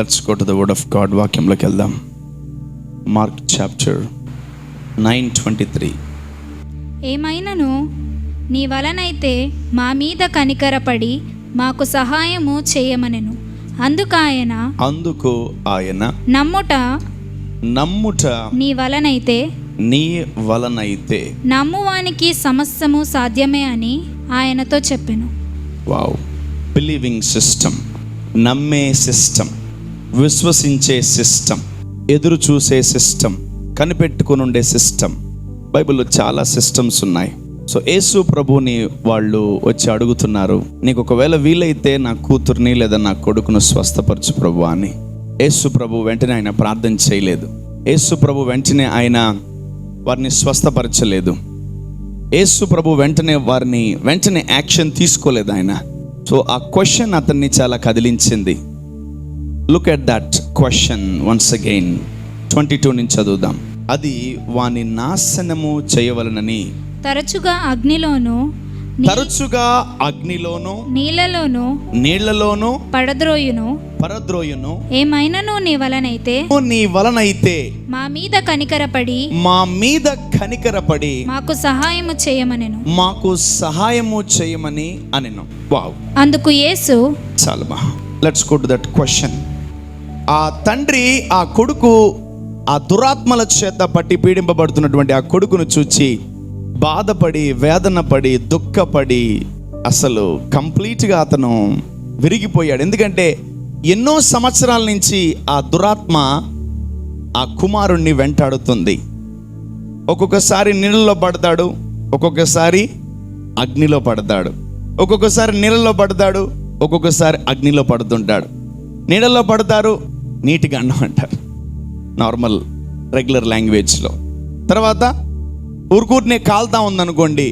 Let's go to the word of God. వాక్యంలోకి వెళ్దాం. Mark chapter 9:23. ఏమైనను నీ వలనైతే మా మీద కనికరపడి మాకు సహాయము చేయమనెను. అందుకు ఆయన నమ్ముట నీ వలనైతే నమ్మువానికి సమస్తము సాధ్యమే అని ఆయనతో చెప్పెను. వావ్! బిలీవింగ్ సిస్టమ్, నమ్మే సిస్టమ్, విశ్వసించే సిస్టమ్, ఎదురు చూసే సిస్టమ్, కనిపెట్టుకుని ఉండే సిస్టమ్. బైబిల్లో చాలా సిస్టమ్స్ ఉన్నాయి. సో యేసు ప్రభుని వాళ్ళు వచ్చి అడుగుతున్నారు, నీకు ఒకవేళ వీలైతే నా కూతుర్ని లేదా నా కొడుకును స్వస్థపరచు ప్రభు అని. యేసు ప్రభు వెంటనే ఆయన ప్రార్థన చేయలేదు. యేసు ప్రభు వెంటనే ఆయన వారిని స్వస్థపరచలేదు. యేసు ప్రభు వెంటనే యాక్షన్ తీసుకోలేదు ఆయన. సో ఆ క్వశ్చన్ అతన్ని చాలా కదిలించింది. Look at that question once again. 22 నుంచి చదువుదాం. అది వాని నాశనము చేయవలనని తరచుగా అగ్నిలోను నీళ్లలోను పడద్రోయును. ఏమైనను నీ వలనైతే మా మీద కనికరపడి మాకు సహాయము చేయమని అనెను. వావ్! అందుకు యేసు, చాలమా, let's go to that question. ఆ తండ్రి ఆ కొడుకు ఆ దురాత్మల చేత పట్టి పీడింపబడుతున్నటువంటి ఆ కొడుకును చూచి బాధపడి, వేదనపడి, దుఃఖపడి అసలు కంప్లీట్గా అతను విరిగిపోయాడు. ఎందుకంటే ఎన్నో సంవత్సరాల నుంచి ఆ దురాత్మ ఆ కుమారుణ్ణి వెంటాడుతుంది. ఒక్కొక్కసారి నీళ్ళలో పడతాడు, ఒక్కొక్కసారి అగ్నిలో పడతాడు, ఒక్కొక్కసారి నీళ్ళలో పడతాడు, ఒక్కొక్కసారి అగ్నిలో పడుతుంటాడు. నీళ్ళలో పడతారు, నీటి గండం అంటారు నార్మల్ రెగ్యులర్ లాంగ్వేజ్లో. తర్వాత ఊరుకూరినే కాలుతా ఉందనుకోండి,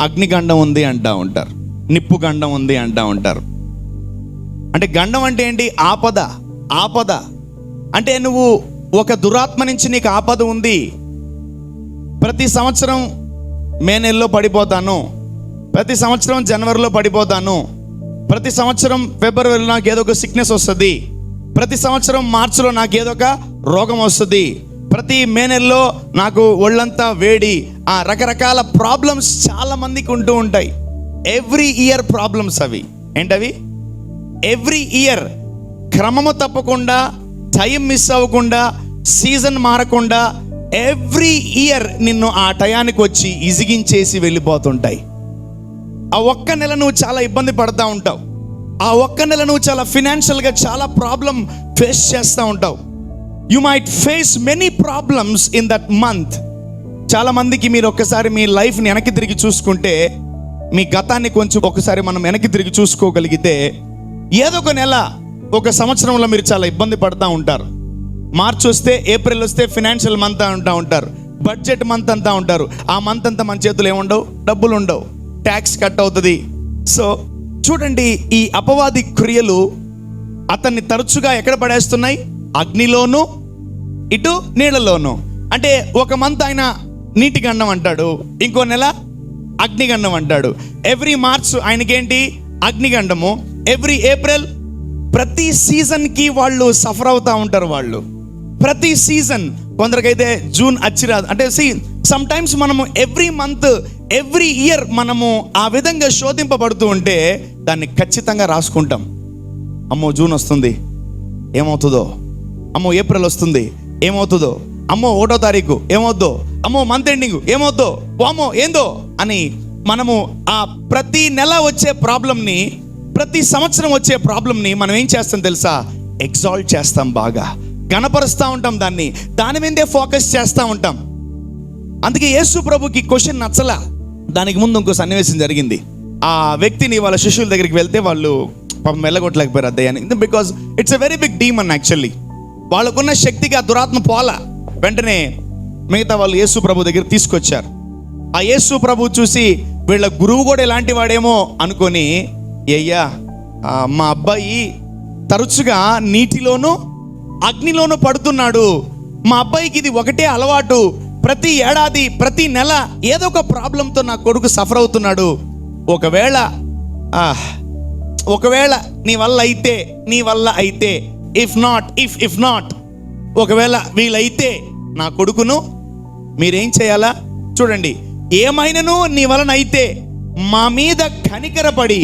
అగ్నిగండం ఉంది అంటూ ఉంటారు, నిప్పు గండం ఉంది అంటూ ఉంటారు. అంటే గండం అంటే ఏంటి? ఆపద అంటే నువ్వు ఒక దురాత్మ నుంచి నీకు ఆపద ఉంది. ప్రతి సంవత్సరం మే నెలలో పడిపోతాను, ప్రతి సంవత్సరం జనవరిలో పడిపోతాను, ప్రతి సంవత్సరం ఫిబ్రవరిలో నాకు ఏదో ఒక సిక్నెస్ వస్తుంది, ప్రతి సంవత్సరం మార్చిలో నాకు ఏదో ఒక రోగం వస్తుంది, ప్రతి మే నెలలో నాకు ఒళ్ళంతా వేడి. ఆ రకరకాల ప్రాబ్లమ్స్ చాలా మందికి ఉంటూ ఉంటాయి. Every year problems. అవి ఏంటవి? ఎవ్రీ ఇయర్ క్రమము తప్పకుండా, టైం మిస్ అవ్వకుండా, సీజన్ మారకుండా ఎవ్రీ ఇయర్ నిన్ను ఆ టయానికి వచ్చి ఇసిగించేసి వెళ్ళిపోతుంటాయి. ఆ ఒక్క నెల నువ్వు చాలా ఇబ్బంది పడుతూ ఉంటావు. ఆ ఒక్క నెల నువ్వు చాలా ఫినాన్షియల్గా చాలా ప్రాబ్లం ఫేస్ చేస్తూ ఉంటావు. You might face many problems in that month. చాలా మందికి మీరు ఒక్కసారి మీ లైఫ్ని వెనక్కి తిరిగి చూసుకుంటే, మీ గతాన్ని కొంచెం ఒకసారి మనం వెనక్కి తిరిగి చూసుకోగలిగితే, ఏదో ఒక నెల ఒక సంవత్సరంలో మీరు చాలా ఇబ్బంది పడుతూ ఉంటారు. మార్చ్ వస్తే, ఏప్రిల్ వస్తే ఫినాన్షియల్ మంత్ అంటూ ఉంటారు, బడ్జెట్ మంత్ అంటూ ఉంటారు. ఆ మంత్ అంతా మన చేతులు ఏముండవు, డబ్బులు ఉండవు, ట్యాక్స్ కట్ అవుతుంది. సో చూడండి, ఈ అపవాది క్రియలు అతన్ని తరచుగా ఎక్కడ పడేస్తున్నాయి? అగ్నిలోను, ఇటు నీళ్ళలోను. అంటే ఒక మంత్ ఆయన నీటి గండం అంటాడు, ఇంకో నెల అగ్నిగండం అంటాడు. ఎవ్రీ మార్చ్ ఆయనకేంటి? అగ్నిగండము. ఎవ్రీ ఏప్రిల్, ప్రతి సీజన్కి వాళ్ళు సఫర్ అవుతూ ఉంటారు. వాళ్ళు ప్రతి సీజన్, కొందరికైతే జూన్ అచ్చిరాదు. అంటే సమ్ టైమ్స్ మనము ఎవ్రీ మంత్, ఎవ్రీ ఇయర్ మనము ఆ విధంగా శోధింపబడుతూ ఉంటే దాన్ని ఖచ్చితంగా రాసుకుంటాం. అమ్మో జూన్ వస్తుంది, ఏమవుతుందో, అమ్మో ఏప్రిల్ వస్తుంది, ఏమవుతుందో, అమ్మో 1వ తారీఖు ఏమవుద్దో, అమ్మో మంత్ ఎండింగ్ ఏమవుద్దో, వామో ఏందో అని మనము ఆ ప్రతి నెల వచ్చే ప్రాబ్లంని, ప్రతి సంవత్సరం వచ్చే ప్రాబ్లంని మనం ఏం చేస్తాం తెలుసా? ఎగ్జాల్ట్ చేస్తాం, బాగా గణపరుస్తూ ఉంటాం, దాని మీదే ఫోకస్ చేస్తూ ఉంటాం. అందుకే యేసు ప్రభుకి క్వశ్చన్ నచ్చలా. దానికి ముందు ఇంకో సన్నివేశం జరిగింది. ఆ వ్యక్తిని వాళ్ళ శిష్యుల దగ్గరికి వెళ్తే వాళ్ళు పాపం వెళ్ళగొట్టలేకపోయారు అద్దయ్యాన్ని. Because it's a very big demon. Actually వాళ్ళకున్న శక్తికి ఆ దురాత్మ పోలా. వెంటనే మిగతా వాళ్ళు యేసు ప్రభు దగ్గర తీసుకొచ్చారు. ఆ యేసు ప్రభు చూసి వీళ్ళ గురువు కూడా ఇలాంటి వాడేమో అనుకొని, అయ్యా మా అబ్బాయి తరచుగా నీటిలోనూ అగ్నిలోనూ పడుతున్నాడు, మా అబ్బాయికి ఇది ఒకటే అలవాటు, ప్రతి ఏడాది ప్రతి నెల ఏదో ఒక ప్రాబ్లంతో నా కొడుకు సఫర్ అవుతున్నాడు. ఒకవేళ నీ వల్ల అయితే ఇఫ్ నాట్ ఒకవేళ వీలైతే నా కొడుకును మీరేం చేయాలా? చూడండి, ఏమైనను నీ వలన అయితే మా మీద కనికరపడి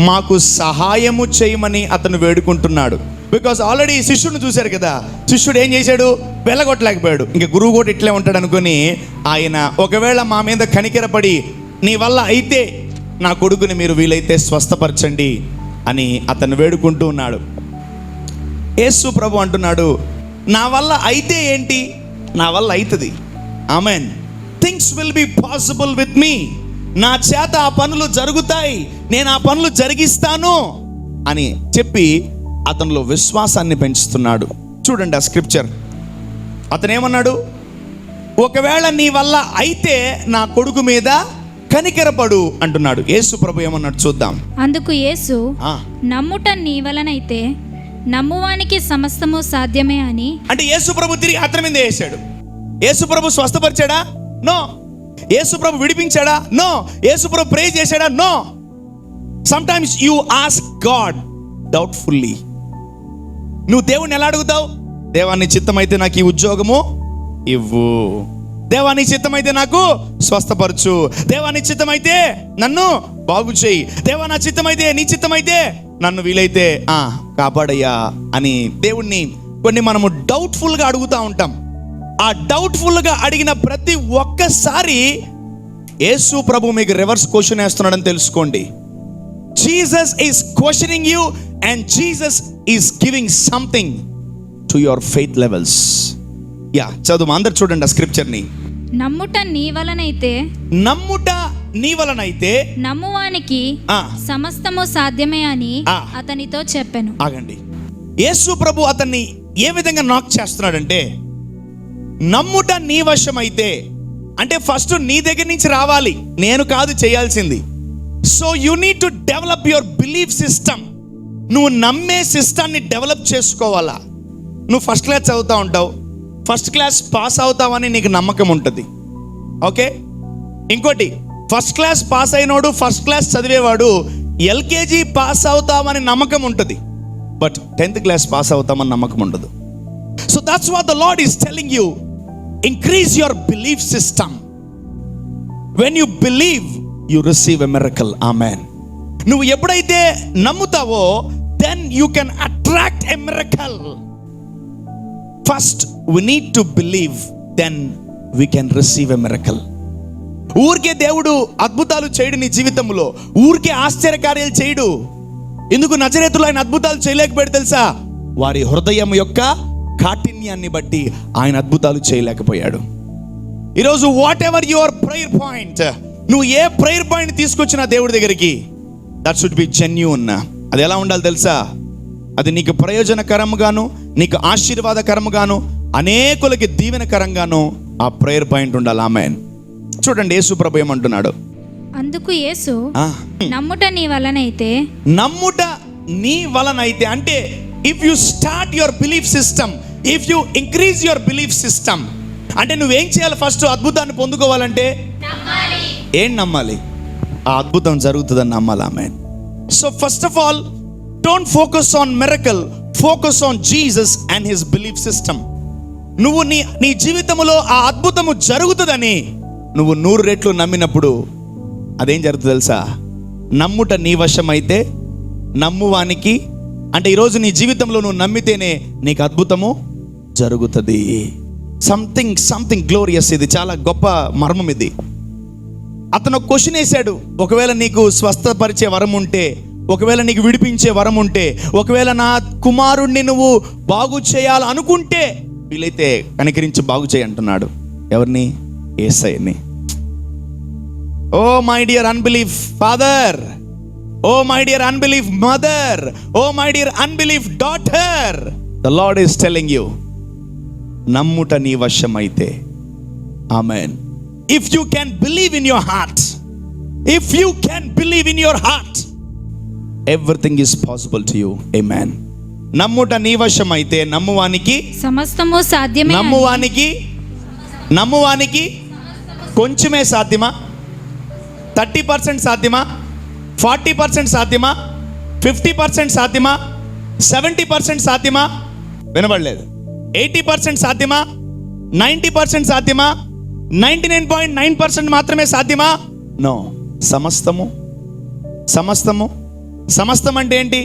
మాకు సహాయము చేయమని అతను వేడుకుంటున్నాడు. బికాస్ ఆల్రెడీ శిష్యుడిని చూశారు కదా, శిష్యుడు ఏం చేశాడు? వెళ్ళగొట్టలేకపోయాడు. ఇంకా గురువు కూడా ఇట్లే ఉంటాడు అనుకుని ఆయన ఒకవేళ మా మీద కనికరపడి నీ వల్ల అయితే నా కొడుకుని మీరు వీలైతే స్వస్థపరచండి అని అతను వేడుకుంటూ ఉన్నాడు. యేసు ప్రభు అంటున్నాడు, నా వల్ల అయితే ఏంటి? నా వల్ల అవుతుంది. Amen. Things will be possible with me. నా చేత ఆ పనులు జరుగుతాయి, నేను ఆ పనులు జరిగిస్తాను అని చెప్పి అతనిలో విశ్వాసాన్ని పెంచుతున్నాడు. చూడండి ఆ స్క్రిప్చర్. అతను ఏమన్నాడు? ఒకవేళ నీ వల్ల అయితే నా కొడుకు మీద కనికరపడు అంటున్నాడు. యేసు ప్రభు ఏమన్నాడు చూద్దాం. అందుకు యేసు, నమ్ముట నీ వలనైతే నమ్మువానికి సమస్తము సాధ్యమే అని. అంటే యేసు ప్రభు తిరిగి అతని మీద వేసాడు. యేసు ప్రభు స్వస్థపరిచాడా? నో. యేసు ప్రభు విడిపించాడా? నో. యేసు ప్రభు ప్రే చేశాడా? No. Sometimes you ask God doubtfully. నువ్వు దేవుణ్ణి ఎలా అడుగుతావు? దేవాన్ని చిత్తమైతే నాకు ఈ ఉద్యోగము ఇవ్వు, దేవాన్ని చిత్తమైతే నాకు స్వస్థపరచు, దేవాన్ని చిత్తమైతే నన్ను బాగు చేయి, దేవా నా చిత్తమైతే, నీ చిత్తమైతే నన్ను వీలైతే కాపాడయ్యా అని దేవుణ్ణి కొన్ని మనము డౌట్ఫుల్గా అడుగుతూ ఉంటాం. ఆ డౌట్ఫుల్గా అడిగిన ప్రతి ఒక్కసారి యేసు ప్రభు మీకు రివర్స్ క్వశ్చన్ వేస్తున్నాడని తెలుసుకోండి. Jesus is questioning you and Jesus is giving something to your faith levels. చదువు అందరు చూడండి ఆ స్క్రిప్చర్ని. నమ్ముట నీ వలనైతే నమ్మువానికి సమస్తము సాధ్యమే అని అతనితో చెప్పాను. ఆగండి. యేసు ప్రభు అతన్ని ఏ విధంగా నాక్ చేస్తున్నాడంటే, నమ్ముట నీ వశమైతే అంటే ఫస్ట్ నీ దగ్గర నుంచి రావాలి, నేను కాదు చేయాల్సింది. So you need to develop your belief system. నువ్వు నమ్మే సిస్టాన్ని డెవలప్ చేసుకోవాలా. నువ్వు ఫస్ట్ క్లాస్ చదువుతూ ఉంటావు, ఫస్ట్ క్లాస్ పాస్ అవుతావని నీకు నమ్మకం ఉంటుంది. ఓకే. ఇంకోటి, ఫస్ట్ క్లాస్ పాస్ అయినోడు, ఫస్ట్ క్లాస్ చదివేవాడు ఎల్కేజీ పాస్ అవుతామని నమ్మకం ఉంటుంది, బట్ 10th క్లాస్ పాస్ అవుతామని నమ్మకం ఉండదు. So that's what the lord is telling you. Increase your belief system. When you believe you receive a miracle. Amen. నువ్వు ఎప్పుడైతే నమ్ముతావో then you can attract a miracle. First we need to believe, then we can receive a miracle. ఊరికే దేవుడు అద్భుతాలు చేయడు నీ జీవితంలో, ఊరికే ఆశ్చర్యకార్యాలు చేయడు. ఎందుకు నజరేతులో ఆయన అద్భుతాలు చేయలేకపోయాడు తెలుసా? వారి హృదయం యొక్క కాఠిన్యాన్ని బట్టి ఆయన అద్భుతాలు చేయలేకపోయాడు. ఈరోజు what ever your prayer point, నువ్వు ఏ ప్రేయర్ పాయింట్ తీసుకొచ్చినా దేవుడి దగ్గరికి, దట్ షుడ్ బి జెన్యూన్. అది ఎలా ఉండాలి తెలుసా? అది నీకు ప్రయోజనకరంగాను, నీకు ఆశీర్వాదకరంగాను, అనేకులకి దీవెనకరంగాను ఆ ప్రేయర్ పాయింట్ ఉండాలి. ఆమేన్. చూడండి యేసు ప్రభు ఏమంటున్నాడు. అందుకు యేసు, నమ్ముట నీ వలనైతే అంటే if you start your belief system, if you increase your belief system, అంటే నువ్వేం చేయాలి? ఫస్ట్ అద్భుతాన్ని పొందుకోవాలంటే ఏం నమ్మాలి? ఆ అద్భుతం జరుగుతుందని నమ్మాలి. ఆమేన్. So first of all, don't focus on miracle, focus on Jesus and his belief system. నువ్వు నీ జీవితంలో ఆ అద్భుతము జరుగుతుందని నువ్వు 100 రెట్లు నమ్మినప్పుడు అదేం జరుగుతుంది తెలుసా? నమ్ముట నీ వశమైతే నమ్మువానికి, అంటే ఈరోజు నీ జీవితంలో నువ్వు నమ్మితేనే నీకు అద్భుతము జరుగుతుంది. Something glorious. ఇది చాలా గొప్ప మర్మం. ఇది అతను క్వశ్చన్ వేశాడు. ఒకవేళ నీకు స్వస్థపరిచే వరం ఉంటే, ఒకవేళ నీకు విడిపించే వరం ఉంటే, ఒకవేళ నా కుమారుణ్ణి నువ్వు బాగు చేయాలనుకుంటే వీలైతే కనికరించి బాగు చేయి అంటున్నాడు. ఎవరిని? యేసయ్యని. Oh my dear unbelief father, oh my dear unbelief mother, oh my dear unbelief daughter, the lord is telling you, నమ్ముట నీ వశమైతే. ఆమేన్. If you can believe in your heart, if you can believe in your heart, everything is possible to you. Amen. నమ్ముట నీ వశమైతే నమ్మువానికి సమస్తము సాధ్యమే. నమ్మువానికి కొంచెమే సాధ్యమా? 30% సాధ్యమా? 40% సాధ్యమా? 50% సాధ్యమా? 70% సాధ్యమా? వినబడలేదు. 80% సాధ్యమా? 90% సాధ్యమా? 99.9% మాత్రమే సాధ్యమా? నో. సమస్తము సమస్తం అంటే ఏంటి?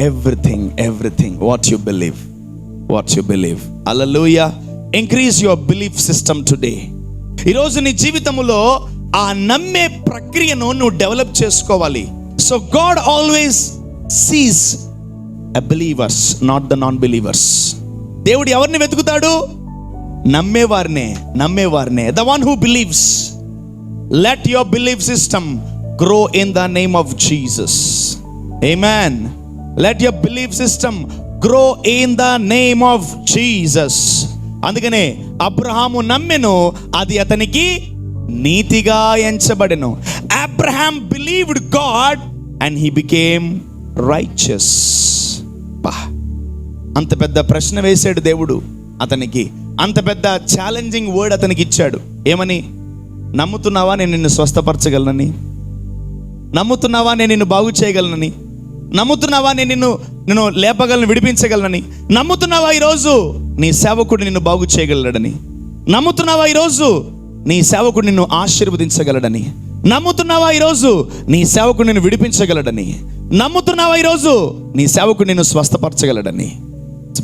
Everything what you believe. Hallelujah. Increase your belief system today. ఈరోజు నీ జీవితంలో ఆ నమ్మే ప్రక్రియను నువ్వు డెవలప్ చేసుకోవాలి. So God always sees a believers, not the non believers. దేవుడు ఎవరిని వెతుకుతాడు? నమ్మేవారినే. The one who believes. Let your belief system grow in the name of Jesus. Amen. Let your belief system grow in the name of Jesus. అందుకనే Abraham నమ్మెను, అది అతనికి నీతిగా ఎంచబడెను. Abraham believed God and he became righteous. అంత పెద్ద ప్రశ్న వేశాడు దేవుడు అతనికి. అంత పెద్ద ఛాలెంజింగ్ వర్డ్ అతనికి ఇచ్చాడు. ఏమని? నమ్ముతున్నావా నేను నిన్ను స్వస్థపరచగలనని? నమ్ముతున్నావా నేను నిన్ను బాగు చేయగలనని? నమ్ముతున్నావా నేను నిన్ను లేపగలను, విడిపించగలనని? నమ్ముతున్నావా ఈరోజు నీ సేవకుడు నిన్ను బాగు చేయగలడని? నమ్ముతున్నావా ఈరోజు నీ సేవకుడు నిన్ను ఆశీర్వదించగలడని? నమ్ముతున్నావా ఈరోజు నీ సేవకుడు నిన్ను విడిపించగలడని? నమ్ముతున్నావా ఈరోజు నీ సేవకుడు నిన్ను స్వస్థపరచగలడని?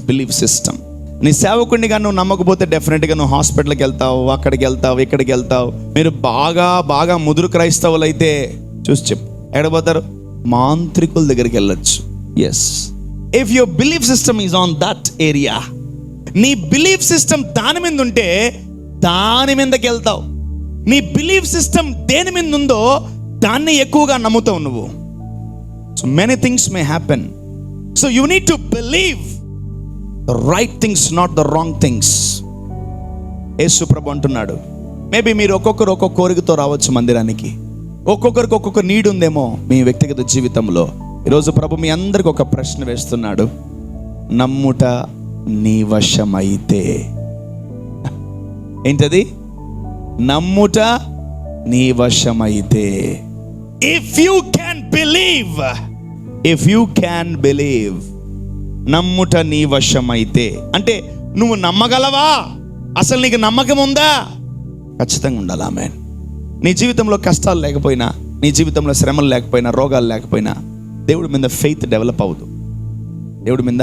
Belief system. నీ సేవకుడినిగా నువ్వు నమ్మకపోతే డెఫినెట్గా నువ్వు హాస్పిటల్కి వెళ్తావు, అక్కడికి వెళ్తావు, ఇక్కడికి వెళ్తావు. మీరు బాగా ముదురు క్రైస్తవులు అయితే చూసి చెప్పు, ఎక్కడ పోతారు? మాంత్రికుల దగ్గరికి వెళ్ళొచ్చు. Yes, if your belief system is on that area, నీ బిలీఫ్ సిస్టమ్ దాని మీద ఉంటే దాని మీదకి వెళ్తావు. నీ బిలీఫ్ సిస్టమ్ దేని మీద ఉందో దాన్ని ఎక్కువగా నమ్ముతావు నువ్వు. So many things may happen. So you need to believe the right things, not the wrong things. యేసు ప్రభు అంటున్నాడు, మేబీ మీరు ఒక్కొక్కరు ఒక్కొక్క కోరికతో రావచ్చు మందిరానికి. ఒక్కొక్కరికి ఒక్కొక్క నీడ్ ఉందేమో మీ వ్యక్తిగత జీవితంలో. ఈరోజు ప్రభు మీ అందరికి ఒక ప్రశ్న వేస్తున్నాడు. నమ్ముట నీ వశమైతే. ఏంటది? నమ్ముట నీ వశమైతే. ఇఫ్ యూ క్యాన్ బిలీవ్, నమ్ముట నీ వశమైతే అంటే నువ్వు నమ్మగలవా? అసలు నీకు నమ్మకం ఉందా? ఖచ్చితంగా ఉండాలి. ఆమేన్. నీ జీవితంలో కష్టాలు లేకపోయినా, నీ జీవితంలో శ్రమలు లేకపోయినా, రోగాలు లేకపోయినా, దేవుడి మీద ఫెయిత్ డెవలప్ అవుదు. దేవుడి మీద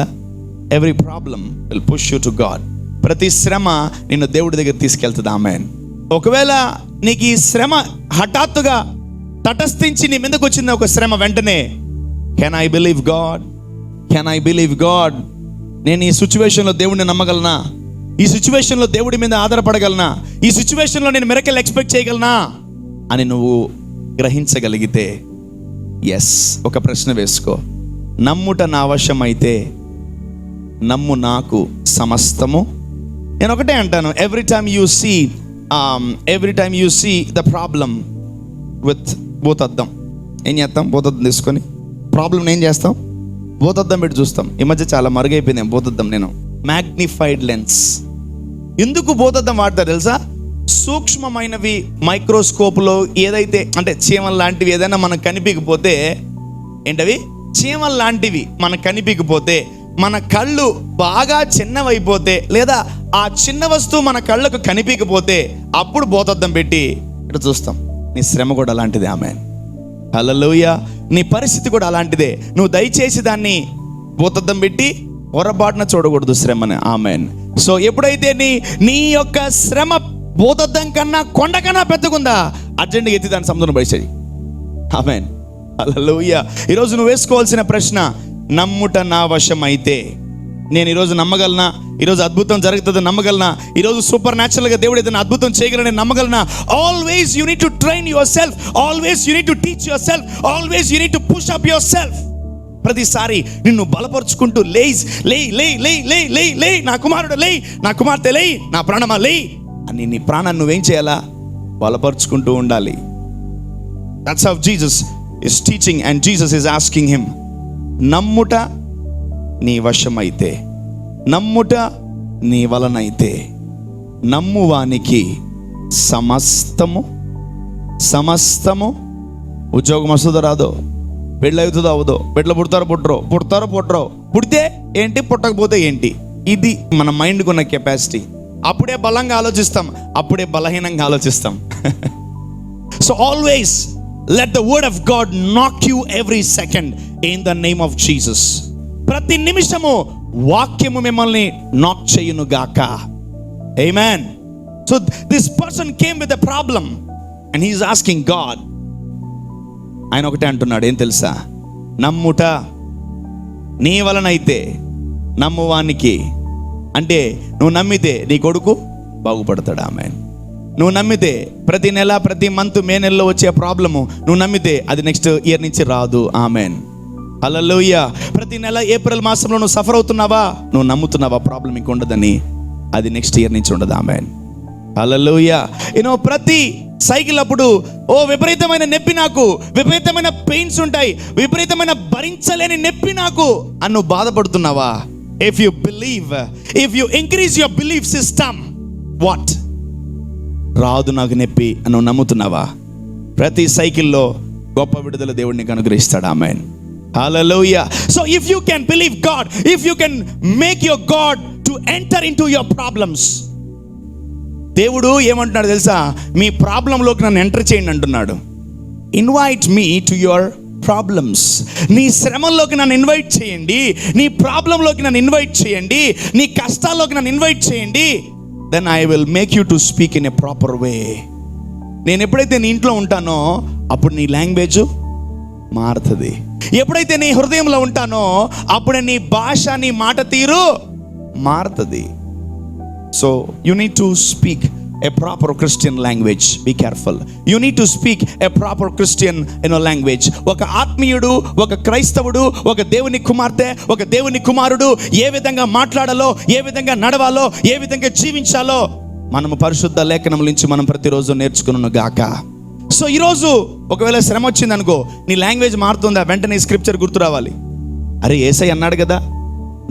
every problem will push you to God. ప్రతి శ్రమ నిన్ను దేవుడి దగ్గర తీసుకెళ్తుంది. ఆమేన్. ఒకవేళ నీకు ఈ శ్రమ హఠాత్తుగా తటస్థించి నీ మీదకి వచ్చింది ఒక శ్రమ, వెంటనే కెన్ ఐ బిలీవ్ గాడ్? నేను ఈ సిచ్యువేషన్లో దేవుడిని నమ్మగలనా? ఈ సిచ్యువేషన్లో దేవుడి మీద ఆధారపడగలనా? ఈ సిచ్యువేషన్లో నేను మిరకల్ ఎక్స్పెక్ట్ చేయగలనా అని నువ్వు గ్రహించగలిగితే, ఎస్, ఒక ప్రశ్న వేసుకో. నమ్ముట నా వశమైతే నమ్ము నాకు సమస్తము. నేను ఒకటే అంటాను, every time you see the problem with భూతద్దం. ఏం చేస్తాం? భూతద్దం తీసుకొని ప్రాబ్లం ఏం చేస్తాం? భూతద్దం పెట్టి చూస్తాం. ఈ మధ్య చాలా మరుగైపోయింది భూతద్దం. నేను మ్యాగ్నిఫైడ్ లెన్స్. ఎందుకు భూతద్దం వాడతారు తెలుసా? సూక్ష్మమైనవి మైక్రోస్కోప్లో ఏదైతే అంటే చీమలు లాంటివి ఏదైనా మనకు కనిపించకపోతే, ఏంటవి? చీమలు లాంటివి మనకు కనిపించకపోతే, మన కళ్ళు బాగా చిన్నవైపోతే, లేదా ఆ చిన్న వస్తువు మన కళ్ళకు కనిపించకపోతే, అప్పుడు భూతద్దం పెట్టి ఇట్లా చూస్తాం. నీ శ్రమ కూడా అలాంటిదే. ఆమేన్. హల్లెలూయా. నీ పరిస్థితి కూడా అలాంటిదే. నువ్వు దయచేసి దాన్ని భూతద్దం పెట్టి పొరపాటున చూడకూడదు శ్రమని. ఆమేన్. సో ఎప్పుడైతే నీ యొక్క శ్రమ భూతద్దం కన్నా కొండ కన్నా పెద్దగుందా, అర్జెంట్గా ఎత్తి దాన్ని సముద్రం పడేసేది. ఆమేన్. హల్లెలూయా. ఈరోజు నువ్వు వేసుకోవాల్సిన ప్రశ్న, నమ్ముట నా వశం అయితే నేను ఈరోజు నమ్మగలనా? ఈరోజు అద్భుతం జరుగుతుంది నమ్మగలనా? ఈరోజు సూపర్ న్యాచురల్గా దేవుడు ఏదైనా అద్భుతం చేయగలని నమ్మగలనా? Always you need to train yourself. Always you need to teach yourself. Always you need to push up yourself. ప్రతిసారి నిన్ను బలపరుచుకుంటూ లే నా కుమారుడు లే, నా కుమార్తె లే, నా ప్రాణమా లే అని నీ ప్రాణాన్ని నువ్వేం చేయాలా? బలపరుచుకుంటూ ఉండాలి. That's how Jesus is teaching and Jesus is asking him, నమ్ముట నీ వశమైతే, నమ్ముట నీ వలనైతే, నమ్మువానికి సమస్తము ఉద్యోగం వస్తుందో రాదో, పెళ్ళి అవుతుందో అవదో, బిడ్డలు పుడతారో పుట్టరో, పుడితే ఏంటి, పుట్టకపోతే ఏంటి, ఇది మన మైండ్కి ఉన్న కెపాసిటీ. అప్పుడే బలంగా ఆలోచిస్తాం, అప్పుడే బలహీనంగా ఆలోచిస్తాం. So always let the word of God knock you every second in the name of Jesus. ప్రతి నిమిషము వాక్యము మిమ్మల్ని నాక్ చేయును గాక. Amen. So this person came with a problem and he is asking God. ఆయన ఒకటే అంటున్నాడు, ఏం తెలుసా, నమ్ముట నీ వలనైతే నమ్మువానికి, అంటే నువ్వు నమ్మితే నీ కొడుకు బాగుపడతాడు. ఆమేన్. నువ్వు నమ్మితే ప్రతి నెల, ప్రతి మంత్, మే నెలలో వచ్చే ప్రాబ్లము నువ్వు నమ్మితే అది నెక్స్ట్ ఇయర్ నుంచి రాదు. ఆమేన్. హల్లెలూయా. ప్రతి నెల ఏప్రిల్ మాసంలో నువ్వు సఫర్ అవుతున్నావా, నువ్వు నమ్ముతున్నావా ప్రాబ్లం ఇంక ఉండదని, అది నెక్స్ట్ ఇయర్ నుంచి ఉండదు. ఆమేన్. హల్లెలూయా. ప్రతి సైకిల్ అప్పుడు విపరీతమైన నొప్పి, నాకు విపరీతమైన పెయిన్స్ ఉంటాయి, విపరీతమైన భరించలేని నొప్పి నాకు అని నువ్వు బాధపడుతున్నావా? If you believe, if you increase your belief system, what రాదు నాకు నొప్పి అని నువ్వు నమ్ముతున్నావా? ప్రతి సైకిల్లో గొప్ప విడుదల దేవుడిని అనుగ్రహిస్తాడు. Amen. Hallelujah. So if you can believe God, if you can make your God to enter into your problems. దేవుడు ఏమంటున్నాడు తెలుసా, మీ ప్రాబ్లంలోకి నన్ను ఎంటర్ చేయండి అంటున్నాడు. Invite me to your problems. నీ శ్రమంలోకి నన్ను ఇన్వైట్ చేయండి, నీ ప్రాబ్లంలోకి నన్ను ఇన్వైట్ చేయండి, నీ కష్టాల్లోకి నన్ను ఇన్వైట్ చేయండి. Then I will make you to speak in a proper way. నేను ఎప్పుడైతే నీ ఇంట్లో ఉంటానో అప్పుడు నీ లాంగ్వేజ్ మారుతుంది. ఎప్పుడైతే నీ హృదయంలో ఉంటానో అప్పుడే నీ భాష, నీ మాట తీరు మారుతుంది. So you need to speak a proper Christian language. Be careful. You need to speak a proper Christian language. ఒక ఆత్మీయుడు, ఒక క్రైస్తవుడు, ఒక దేవుని కుమార్తె, ఒక దేవుని కుమారుడు ఏ విధంగా మాట్లాడాలో, ఏ విధంగా నడవాలో, ఏ విధంగా జీవించాలో మనము పరిశుద్ధ లేఖనం నుంచి మనం ప్రతిరోజు నేర్చుకున్నాను గాక. సో ఈరోజు ఒకవేళ శ్రమ వచ్చింది అనుకో, నీ లాంగ్వేజ్ మారుతుందా, వెంటనే స్క్రిప్చర్ గుర్తు రావాలి. అరే యేసయ్య అన్నాడు కదా,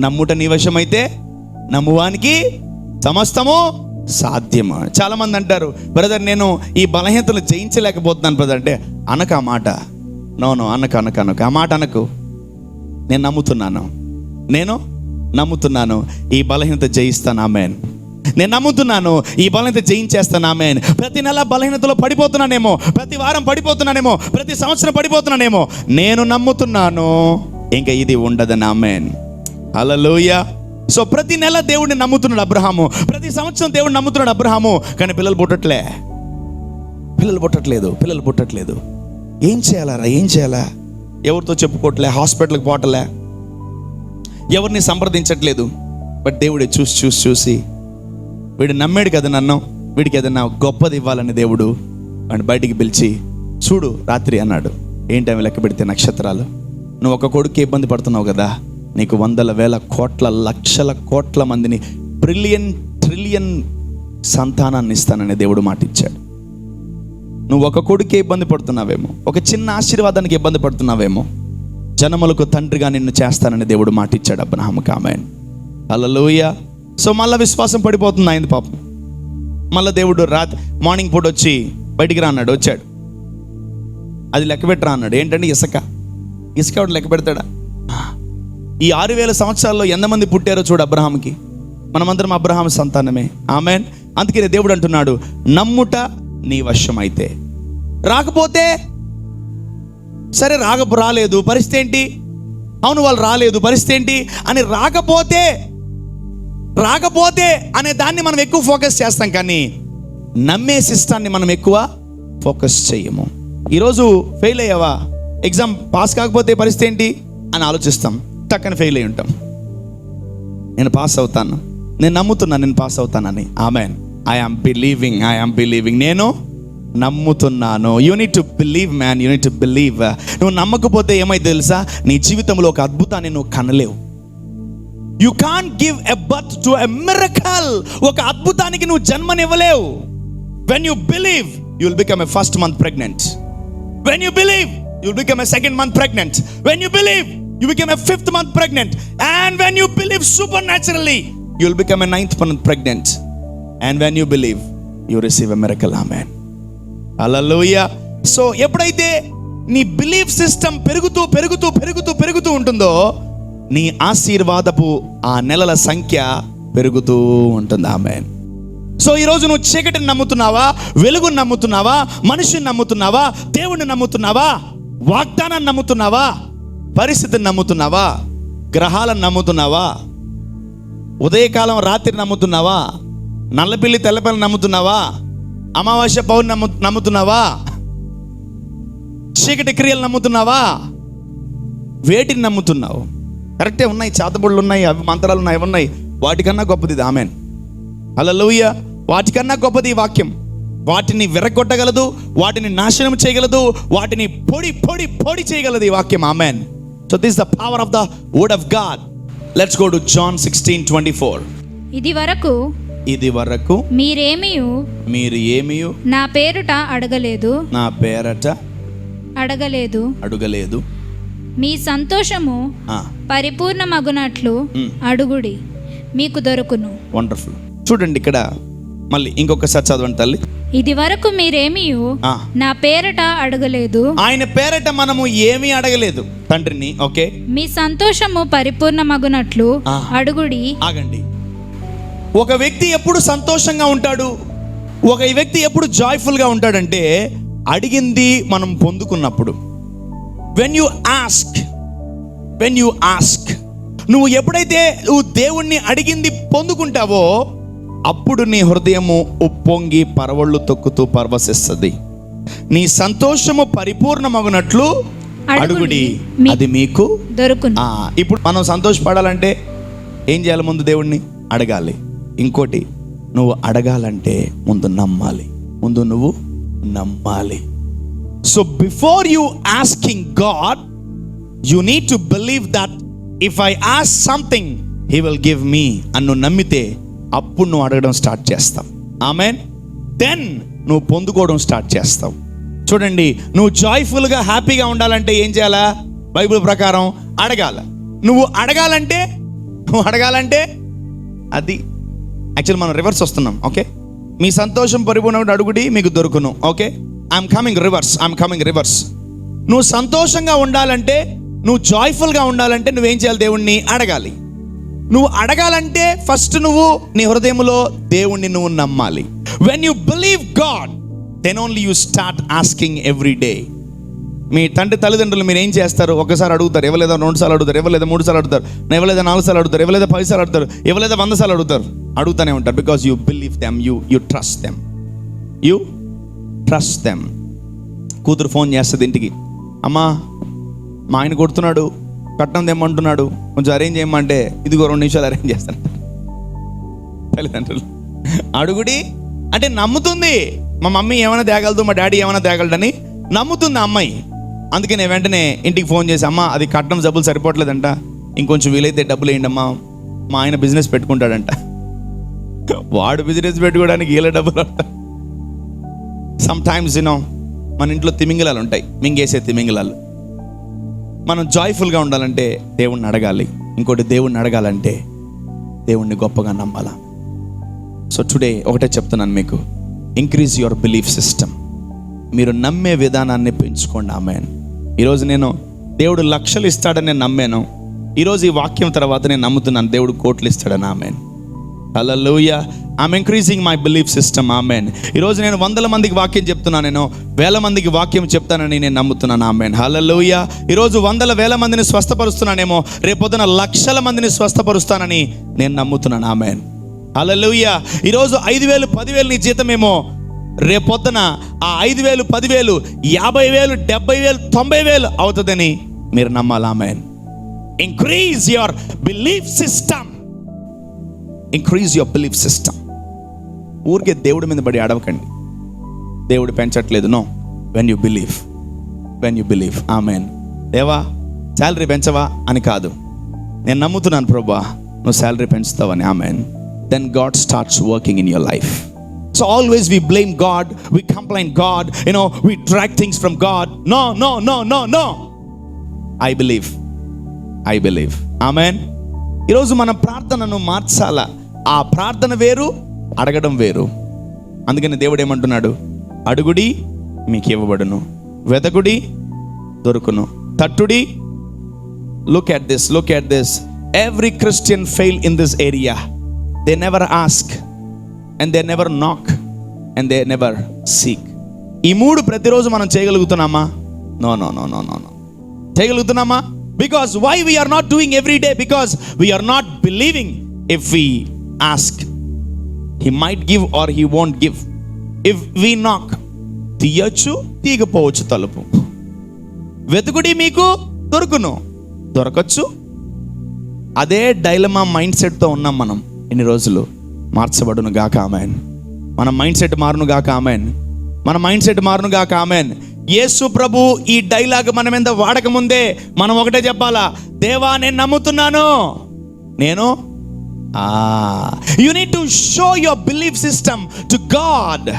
నమ్ముట నీ వశమైతే నమ్మువానికి సమస్తము సాధ్యము. చాలా మంది అంటారు, బ్రదర్ నేను ఈ బలహీనతలు జయించలేకపోతున్నాను బ్రదర్ అంటే, అనక ఆ మాట. నో అనక ఆ మాట అనకు. నేను నమ్ముతున్నాను ఈ బలహీనత జయిస్తాను. ఆమేన్. నేను నమ్ముతున్నాను ఈ బలహీనత జయించేస్తాను. ఆమేన్. ప్రతి నెల బలహీనతలో పడిపోతున్నానేమో, ప్రతి వారం పడిపోతున్నానేమో, ప్రతి సంవత్సరం పడిపోతున్నానేమో, నేను నమ్ముతున్నాను ఇంకా ఇది ఉండదని. ఆమేన్. హల్లెలూయా. సో ప్రతి నెల దేవుడిని నమ్ముతున్నాడు అబ్రహాము, ప్రతి సంవత్సరం దేవుడిని నమ్ముతున్నాడు అబ్రహాము, కానీ పిల్లలు పుట్టట్లేదు. ఏం చేయాలా? ఎవరితో చెప్పుకోవట్లే, హాస్పిటల్కి పోవట్లే, ఎవరిని సంప్రదించట్లేదు. బట్ దేవుడే చూసి వీడు నమ్మాడు కదా నన్ను, వీడికి ఏదన్నా గొప్పది ఇవ్వాలని దేవుడు వాడిని బయటికి పిలిచి, చూడు రాత్రి అన్నాడు. ఏంటి అవి లెక్క పెడితే నక్షత్రాలు. నువ్వు ఒక కొడుకు ఇబ్బంది పడుతున్నావు కదా, నీకు వందల వేల కోట్ల లక్షల కోట్ల మందిని, ట్రిలియన్ సంతానాన్ని ఇస్తానని దేవుడు మాట ఇచ్చాడు. నువ్వు ఒక కొడుకే ఇబ్బంది పడుతున్నావేమో, ఒక చిన్న ఆశీర్వాదానికి ఇబ్బంది పడుతున్నావేమో, జనములకు తండ్రిగా నిన్ను చేస్తానని దేవుడు మాట ఇచ్చాడు అబ్రహాముకి. ఆమేన్. హల్లెలూయా. సో మళ్ళీ విశ్వాసం పడిపోతుంది అయింది పాపం. మళ్ళీ దేవుడు మార్నింగ్ పూట వచ్చి బయటికి రా అన్నాడు. వచ్చాడు, అది లెక్క పెట్టరా అన్నాడు. ఏంటంటే ఇసుక వాడు లెక్క పెడతాడా? ఈ 6000 సంవత్సరాల్లో ఎంతమంది పుట్టారో చూడు అబ్రహాంకి. మనమందరం అబ్రహాం సంతానమే. ఆమేన్. అందుకనే దేవుడు అంటున్నాడు, నమ్ముట నీ వశం అయితే. రాకపోతే సరే, రాలేదు పరిస్థితి ఏంటి, అవును వాళ్ళు రాలేదు పరిస్థితి ఏంటి అని, రాకపోతే అనే దాన్ని మనం ఎక్కువ ఫోకస్ చేస్తాం, కానీ నమ్మే సిస్టాన్ని మనం ఎక్కువ ఫోకస్ చేయము. ఈరోజు ఫెయిల్ అయ్యావా, ఎగ్జామ్ పాస్ కాకపోతే పరిస్థితి ఏంటి అని ఆలోచిస్తాం, టక్కని ఫెయిల్ అయి ఉంటాం. నేను పాస్ అవుతాను, నేను నమ్ముతున్నాను నేను పాస్ అవుతానని. ఆమేన్. I am believing. నేను నమ్ముతున్నాను. You need to believe man, you need to believe. నువ్వు నమ్మకపోతే ఏమైతే తెలుసా, నీ జీవితంలో ఒక అద్భుతాన్ని నువ్వు కనలేవు. You can't give a birth to a miracle. ఒక అద్భుతానికి నువ్వు జన్మనివ్వలేవు. When you believe you will become a first month pregnant. When you believe you will become a second month pregnant. When you believe you become a 5th month pregnant, and when you believe supernaturally you will become a 9th month pregnant, and when you believe you receive a miracle. Amen. Hallelujah. So ఎప్పుడైతే నీ belief system పెరుగుతూ ఉంటుందో నీ ఆశీర్వాదపు ఆ నెలల సంఖ్య పెరుగుతూ ఉంటుంది. ఆమేన్. సో ఈరోజు నువ్వు చీకటిని నమ్ముతున్నావా, వెలుగుని నమ్ముతున్నావా, మనిషిని నమ్ముతున్నావా, దేవుణ్ణి నమ్ముతున్నావా, వాగ్దానాన్ని నమ్ముతున్నావా, పరిస్థితిని నమ్ముతున్నావా, గ్రహాలను నమ్ముతున్నావా, ఉదయకాలం రాత్రి నమ్ముతున్నావా, నల్లపిల్లి తెల్లపిల్లి నమ్ముతున్నావా, అమావాస్య పౌర్ణమి నమ్ముతున్నావా, చీకటి క్రియలు నమ్ముతున్నావా, వేటిని నమ్ముతున్నావు? కరెక్టే ఉన్నాయి, చేతబడులు ఉన్నాయి, అవి మంత్రాలు ఉన్నాయి, అవి ఉన్నాయి. వాటికన్నా గొప్పది ఇది. ఆమేన్. హల్లెలూయా. వాటికన్నా గొప్పది ఈ వాక్యం. వాటిని విరగొట్టగలదు, వాటిని నాశనం చేయగలదు, వాటిని పొడి పొడి పొడి చేయగలదు ఈ వాక్యం. Amen. So this the power of the word of God. Let's go to John 16:24. ఇది వరకు మీరు ఏమీ నా పేరుట అడగలేదు. మీ సంతోషము పరిపూర్ణమగునట్లు అడుగుడి, మీకు దొరుకును. వండర్ఫుల్. చూడండి ఇక్కడ మళ్ళీ ఇంకొకసారి చదవండి తల్లి. ఇది వరకు మీరేమీ నా పేరట అడగలేదు. ఆయన పేరట మనము ఏమీ అడగలేదు తండ్రిని. ఓకే. మీ సంతోషము పరిపూర్ణమగునట్లు అడుగుడి. ఆగండి. ఒక వ్యక్తి ఎప్పుడు సంతోషంగా ఉంటాడు, ఒక వ్యక్తి ఎప్పుడు జాయ్ఫుల్గా ఉంటాడంటే అడిగింది మనం పొందుకున్నప్పుడు. వెన్ యు ఆస్క్, నువ్వు ఎప్పుడైతే నువ్వు దేవుణ్ణి అడిగింది పొందుకుంటావో అప్పుడు నీ హృదయము ఉప్పొంగి పరవళ్ళు తొక్కుతూ పరవశిస్తుంది. నీ సంతోషము పరిపూర్ణమగునట్లు అడుగుడి, అది మీకు దొరుకును. ఇప్పుడు మనం సంతోషపడాలంటే ఏం చేయాలి? ముందు దేవుణ్ణి అడగాలి. ఇంకోటి, నువ్వు అడగాలంటే ముందు నువ్వు నమ్మాలి. So before you asking God, you need to believe that if I ask something he will give me అని నువ్వు నమ్మితే అప్పుడు నువ్వు అడగడం స్టార్ట్ చేస్తావు. ఆమేన్. దెన్ నువ్వు పొందుకోవడం స్టార్ట్ చేస్తావు. చూడండి, నువ్వు జాయ్ఫుల్గా హ్యాపీగా ఉండాలంటే ఏం చేయాలా? బైబిల్ ప్రకారం అడగాల. నువ్వు అడగాలంటే అది యాక్చువల్ మనం రివర్స్ వస్తున్నాం. ఓకే. మీ సంతోషం పరిపూర్ణ అడుగుడి, మీకు దొరుకును. ఓకే. I'm coming reverse. నువ్వు సంతోషంగా ఉండాలంటే, నువ్వు జాయ్ఫుల్గా ఉండాలంటే నువ్వేం చేయాలి? దేవుణ్ణి అడగాలి. నువ్వు అడగాలంటే ఫస్ట్ నువ్వు నీ హృదయంలో దేవుణ్ణి నువ్వు నమ్మాలి. When you believe God, then only you start asking every day. మీ తల్లిదండ్రులు మీరు ఏం చేస్తారు? ఒకసారి అడుగుతారు, ఇవ్వలేదా 2 సార్లు అడుగుతారు, ఇవ్వలేదా 3 సార్లు అడుగుతారు, ఇవ్వలేదా 4 సార్లు అడుగుతారు, ఇవ్వలేదా 10 సార్లు అడుగుతారు, ఇవ్వలేదా 100 సార్లు అడుగుతారు. అడుగుతానే ఉంటారు. Because you believe them, you trust them. కూతురు ఫోన్ చేస్తుంది ఇంటికి, అమ్మా మా ఆయన కొడుతున్నాడు, కట్నం తెమ్మంటున్నాడు, కొంచెం అరేంజ్ చేయమంటే ఇదిగో 2 నిమిషాలు అరేంజ్ చేస్తాను. తల్లిదండ్రులు అడుగుడి అంటే నమ్ముతుంది. మా మమ్మీ ఏమైనా తేగలదు, మా డాడీ ఏమైనా తేగలడని నమ్ముతుంది ఆ అమ్మాయి. అందుకే నేను వెంటనే ఇంటికి ఫోన్ చేసి, అమ్మ అది కట్నం డబ్బులు సరిపోవట్లేదంట, ఇంకొంచెం వీలైతే డబ్బులు వేయండి అమ్మా, మా ఆయన బిజినెస్ పెట్టుకుంటాడంట. వాడు బిజినెస్ పెట్టుకోవడానికి వీళ్ళ డబ్బులు. సమ్ టైమ్స్ మన ఇంట్లో తిమింగలాలు ఉంటాయి, మింగేసే తిమింగలాలు. మనం జాయ్ఫుల్గా ఉండాలంటే దేవుణ్ణి అడగాలి. ఇంకోటి, దేవుణ్ణి అడగాలంటే దేవుణ్ణి గొప్పగా నమ్మాలా. సో టుడే ఒకటే చెప్తున్నాను మీకు, ఇంక్రీజ్ యువర్ బిలీఫ్ సిస్టమ్. మీరు నమ్మే విధానాన్ని పెంచుకోండి. ఆమేన్. ఈరోజు నేను దేవుడు లక్షలు ఇస్తాడని నేను నమ్మాను. ఈరోజు ఈ వాక్యం తర్వాత నేను నమ్ముతున్నాను దేవుడు కోట్లు ఇస్తాడని. Amen. Hallelujah. I'm increasing my belief system. Amen. ఈరోజు నేను 100 మందికి వాక్యం చెప్తున్నాను, నేను 1000 మందికి వాక్యం చెప్తానని నేను నమ్ముతున్నాను. ఆమేన్. హల్లెలూయా. ఈరోజు 100,000 మందిని స్వస్థపరుస్తున్నానేమో, రేపొద్దున లక్షల మందిని స్వస్థపరుస్తానని నేను నమ్ముతున్నాను. ఆమేన్. హల్లెలూయా. ఈరోజు 5,000 10,000 నీ జీతమేమో, రేపొద్దున ఆ 5,000 10,000 50,000 70,000 90,000 అవుతుందని మీరు నమ్మాలి. Amen. Increase your belief system. ఊరికే దేవుడి మీద పడి అడవకండి, దేవుడు పెంచట్లేదు. No, when you believe. Amen. దేవా శాలరీ పెంచవా అని కాదు, నేను నమ్ముతున్నాను ప్రభా నువ్వు శాలరీ పెంచుతావని. Amen. Then God starts working in your life. So always we blame God, we complain God, we drag things from God. No. I believe. Amen. ఈరోజు మన ప్రార్థనను మార్చాలా. ఆ ప్రార్థన వేరు, అడగడం వేరు. అందుకని దేవుడు ఏమంటున్నాడు? అడుగుడి మీకు ఇవ్వబడును, వెతకుడి దొరుకును, తట్టుడి Look at this. Every Christian fail in this area. They never ask, and they never knock, and they never seek. ఈ 3 ప్రతిరోజు మనం చేయగలుగుతున్నామా? No. చేయగలుగుతున్నామా? Because why we are not doing every day? Because we are not believing. If we ask, he might give or he won't give. If we knock, తీయొచ్చు, తీయకపోవచ్చు తలుపు. వెతుకుడి మీకు దొరుకును, దొరకచ్చు. అదే dilemma mind సెట్తో ఉన్నాం మనం ఇన్ని రోజులు. మార్చబడును గాక ఆమేన్. మన మైండ్ సెట్ మారును గాక ఆమేన్. మన మైండ్ సెట్ మారును గాక ఆమేన్. యేసు ప్రభు ఈ డైలాగ్ మన మీద వాడక ముందే మనం ఒకటే చెప్పాలా? దేవా నేను నమ్ముతున్నాను. నేను you need to show your belief system to God.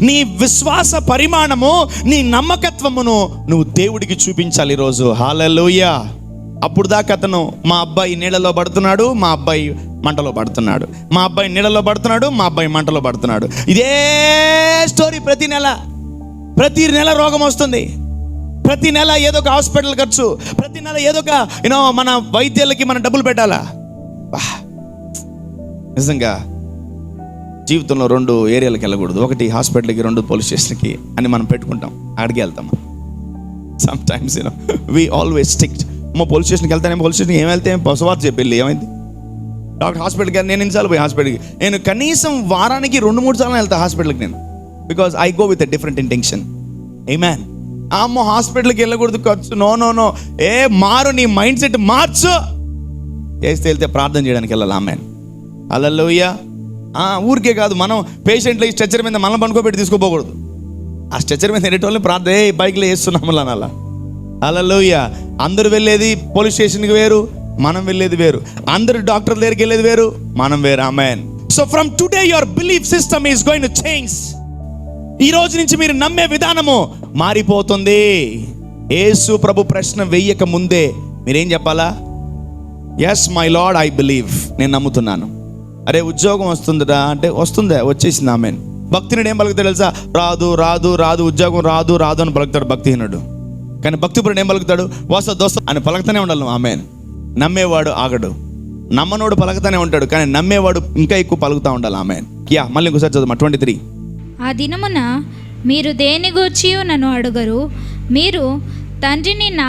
నీ విశ్వాస పరిమాణము, నీ నమ్మకత్వమును నువ్వు దేవుడికి చూపించాలి ఈరోజు. హల్లెలూయా. అప్పుడు దాకా అతను మా అబ్బాయి నీళ్ళలో పడుతున్నాడు, మా అబ్బాయి మంటలో పడుతున్నాడు, మా అబ్బాయి నీళ్ళలో పడుతున్నాడు, మా అబ్బాయి మంటలో పడుతున్నాడు. ఇదే స్టోరీ. ప్రతి నెల రోగం వస్తుంది, ప్రతి నెల ఏదో ఒక హాస్పిటల్ ఖర్చు, ప్రతి నెల ఏదో ఒక మన వైద్యాలకి మనం డబ్బులు పెట్టాలా? నిజంగా జీవితంలో 2 ఏరియాలకు వెళ్ళకూడదు. ఒకటి హాస్పిటల్కి, 2 పోలీస్ స్టేషన్కి అని మనం పెట్టుకుంటాం. అడిగి వెళ్తాం. Sometimes we always stick. Police స్టేషన్కి వెళ్తానే, పోలీస్ స్టేషన్కి ఏం వెళ్తే పశువార్త చెప్పి ఏమైంది? డాక్టర్ హాస్పిటల్కి నేను ఎన్నిసార్లు పోయి హాస్పిటల్కి, నేను కనీసం వారానికి 2-3 సార్లు వెళ్తాను హాస్పిటల్కి నేను. Because I go with a different intention. Amen. అమ్మో హాస్పిటల్కి వెళ్ళకూడదు, ఖర్చు. నో. మారు, నీ మైండ్ సెట్ మార్చు. చేస్తే వెళ్తే ప్రార్థన చేయడానికి వెళ్ళాలి. ఆమేన్. హల్లెలూయా. ఊరికే కాదు, మనం పేషెంట్లు ఈ స్ట్రెచ్చర్ మీద మనం పనుకోబెట్టి తీసుకోపోకూడదు. ఆ స్ట్రెచ్చర్ మీద వెళ్ళేటోళ్ళని ప్రార్థన బైక్లో వేస్తున్నాము అనాలా. హల్లెలూయా. అందరూ వెళ్ళేది పోలీస్ స్టేషన్కి వేరు, మనం వెళ్ళేది వేరు. అందరు డాక్టర్ దగ్గరికి వెళ్ళేది వేరు, మనం వేరు. Amen. So from today your belief system is going to change. ఈ రోజు నుంచి మీరు నమ్మే విధానము మారిపోతుంది. యేసు ప్రభు ప్రశ్న వెయ్యక ముందే మీరేం చెప్పాలా? Yes my lord, I believe. నేను నమ్ముతున్నాను. అరే ఉద్యోగం వస్తుందిరా అంటే వస్తుందా? వచ్చేసింది. ఆమేన్. భక్తినుడు ఏం పలుకుతాడు తెలుసా? రాదు ఉద్యోగం రాదు అని పలుకుతాడు భక్తిహీనుడు. కానీ భక్తిపరుడు ఏం పలుకుతాడు? వస్తా అని పలుకుతూనే ఉండాలి. ఆమేన్. నమ్మేవాడు ఆగడు, నమ్మనోడు పలుకుతూనే ఉంటాడు, కానీ నమ్మేవాడు ఇంకా ఎక్కువ పలుకుతూ ఉండాలి. ఆమేన్. మళ్ళీ ఇంకోసారి చదువు 23. ఆ దినమున మీరు దేని గూర్చి నన్ను అడుగరు, మీరు తండ్రిని నా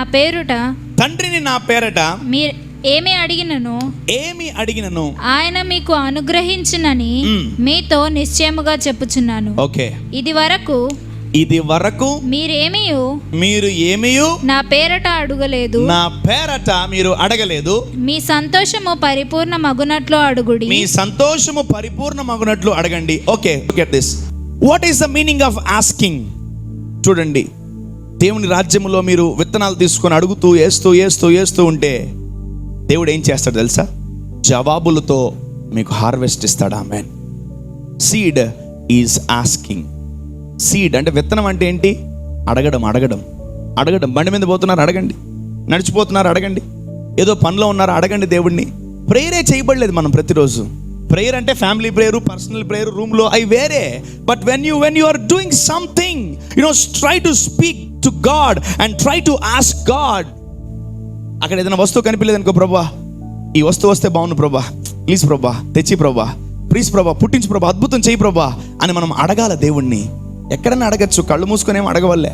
పేరట మీరు ఏమి అడిగినను ఆయన మీకు అనుగ్రహించునని మీతో నిశ్చయముగా చెప్పుచున్నాను. ఓకే. ఇది వరకు మీరు ఏమీయు నా పేరట అడగలేదు. మీ సంతోషము పరిపూర్ణమగునట్లు అడగండి. Okay, look at this. What is the meaning of asking? చూడండి, దేవుని రాజ్యములో మీరు విత్తనాలు తీసుకొని అడుగుతూ వేస్తూ ఉంటే దేవుడు ఏం చేస్తాడు తెలుసా? జవాబులతో మీకు హార్వెస్ట్ ఇస్తాడు. Amen. Seed is asking. Seed అంటే విత్తనం అంటే ఏంటి? అడగడం. బండి మీద పోతున్నారు అడగండి, నడిచిపోతున్నారు అడగండి, ఏదో పనిలో ఉన్నారు అడగండి దేవుడిని. ప్రేయరే చేయబడలేదు మనం ప్రతిరోజు. ప్రేయర్ అంటే ఫ్యామిలీ ప్రేయర్, పర్సనల్ ప్రేయర్, రూమ్లో అవి వేరే. But when you are doing something, try to speak to God and try to ask God. అక్కడ ఏదైనా వస్తువు కనిపించలేదు అనుకో, ప్రభా ఈ వస్తువు వస్తే బాగుండు ప్రభా, ప్లీజ్ ప్రభా తెచ్చి ప్రభా, ప్లీజ్ ప్రభా పుట్టించు ప్రభా, అద్భుతం చేయి ప్రభా అని మనం అడగాల దేవుణ్ణి. ఎక్కడన్నా అడగచ్చు. కళ్ళు మూసుకొనేమో అడగవల్లే,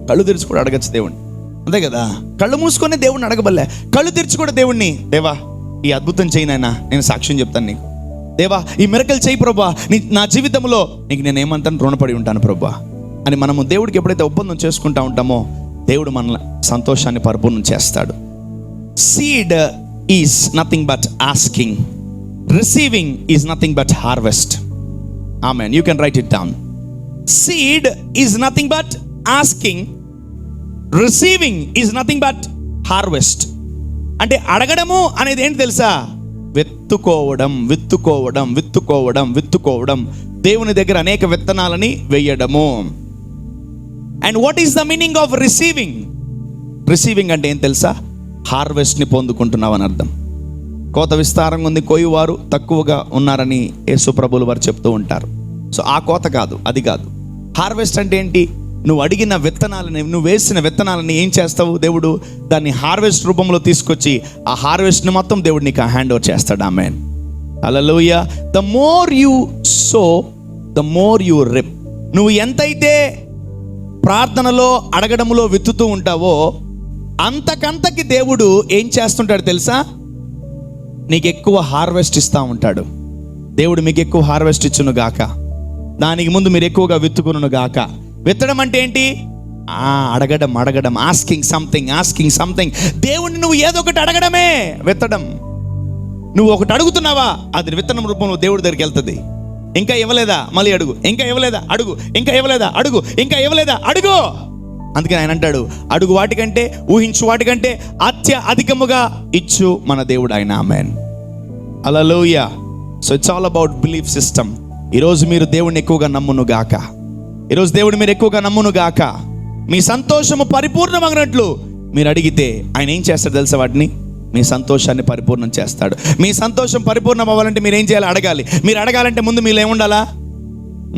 కళ్ళు తెరిచి కూడా అడగచ్చు దేవుణ్ణి. అంతే కదా? కళ్ళు మూసుకొనే దేవుణ్ణి అడగబల్లే, కళ్ళు తెరిచి కూడా దేవుణ్ణి, దేవా ఈ అద్భుతం చేయి నాయనా, నేను సాక్ష్యం చెప్తాను నీకు. దేవా ఈ మిరకల్ చేయి ప్రభా, నా జీవితంలో నీకు నేను ఏమంటాను, రుణపడి ఉంటాను ప్రభా అని మనము దేవుడికి ఎప్పుడైతే ఒప్పందం చేసుకుంటా ఉంటామో దేవుడు మన సంతోషాన్ని పరిపూర్ణం చేస్తాడు. Seed is nothing but asking. Receiving is nothing but harvest. Amen. You can write it down. Seed is nothing but asking. Receiving is nothing but harvest. అంటే అడగడము అనేది ఏంటి తెలుసా? విత్తుకోవడం. దేవుని దగ్గర అనేక విత్తనాలని వేయడము. And what is the meaning of receiving? Receiving అంటే ఏం తెలుసా? హార్వెస్ట్ని పొందుకుంటున్నావు అని అర్థం. కోత విస్తారంగా ఉంది, కోయువారు తక్కువగా ఉన్నారని యేసు ప్రభువులు వారు చెప్తూ ఉంటారు. సో ఆ కోత కాదు, అది కాదు. హార్వెస్ట్ అంటే ఏంటి? నువ్వు అడిగిన విత్తనాలని, నువ్వు వేసిన విత్తనాలని ఏం చేస్తావు? దేవుడు దాన్ని హార్వెస్ట్ రూపంలో తీసుకొచ్చి ఆ హార్వెస్ట్ని మొత్తం దేవుడు నీకు హ్యాండ్ ఓవర్ చేస్తాడు. Amen. Hallelujah. The more you sow the more you reap. నువ్వు ఎంతైతే ప్రార్థనలో అడగడంలో విత్తుతూ ఉంటావో అంతకంతకి దేవుడు ఏం చేస్తుంటాడు తెలుసా? నీకు ఎక్కువ హార్వెస్ట్ ఇస్తూ ఉంటాడు. దేవుడు మీకు ఎక్కువ హార్వెస్ట్ ఇచ్చును గాక. దానికి ముందు మీరు ఎక్కువగా విత్తుకును గాక. విత్తడం అంటే ఏంటి? అడగడం, ఆస్కింగ్ సంథింగ్. దేవుడిని నువ్వు ఏదో ఒకటి అడగడమే విత్తడం. నువ్వు ఒకటి అడుగుతున్నావా, అది విత్తనం రూపంలో దేవుడి దగ్గరికి వెళ్తుంది. ఇంకా ఇవ్వలేదా, మళ్ళీ అడుగు. ఇంకా ఇవ్వలేదా, అడుగు. ఇంకా ఇవ్వలేదా, అడుగు. ఇంకా ఇవ్వలేదా, అడుగు. అందుకని ఆయన అంటాడు, అడుగు వాటికంటే, ఊహించు వాటికంటే అధికముగా ఇచ్చు మన దేవుడు ఆయన. Amen. Hallelujah. So it's all about belief system. ఈరోజు మీరు దేవుడిని ఎక్కువగా నమ్మును గాక. ఈరోజు దేవుడు మీరు ఎక్కువగా నమ్మును గాక. మీ సంతోషము పరిపూర్ణమగినట్లు మీరు అడిగితే ఆయన ఏం చేస్తాడు తెలుసా? వాటిని, మీ సంతోషాన్ని పరిపూర్ణం చేస్తాడు. మీ సంతోషం పరిపూర్ణం అవ్వాలంటే మీరు ఏం చేయాలి? అడగాలి. మీరు అడగాలంటే ముందు మీలో ఏముండాలా?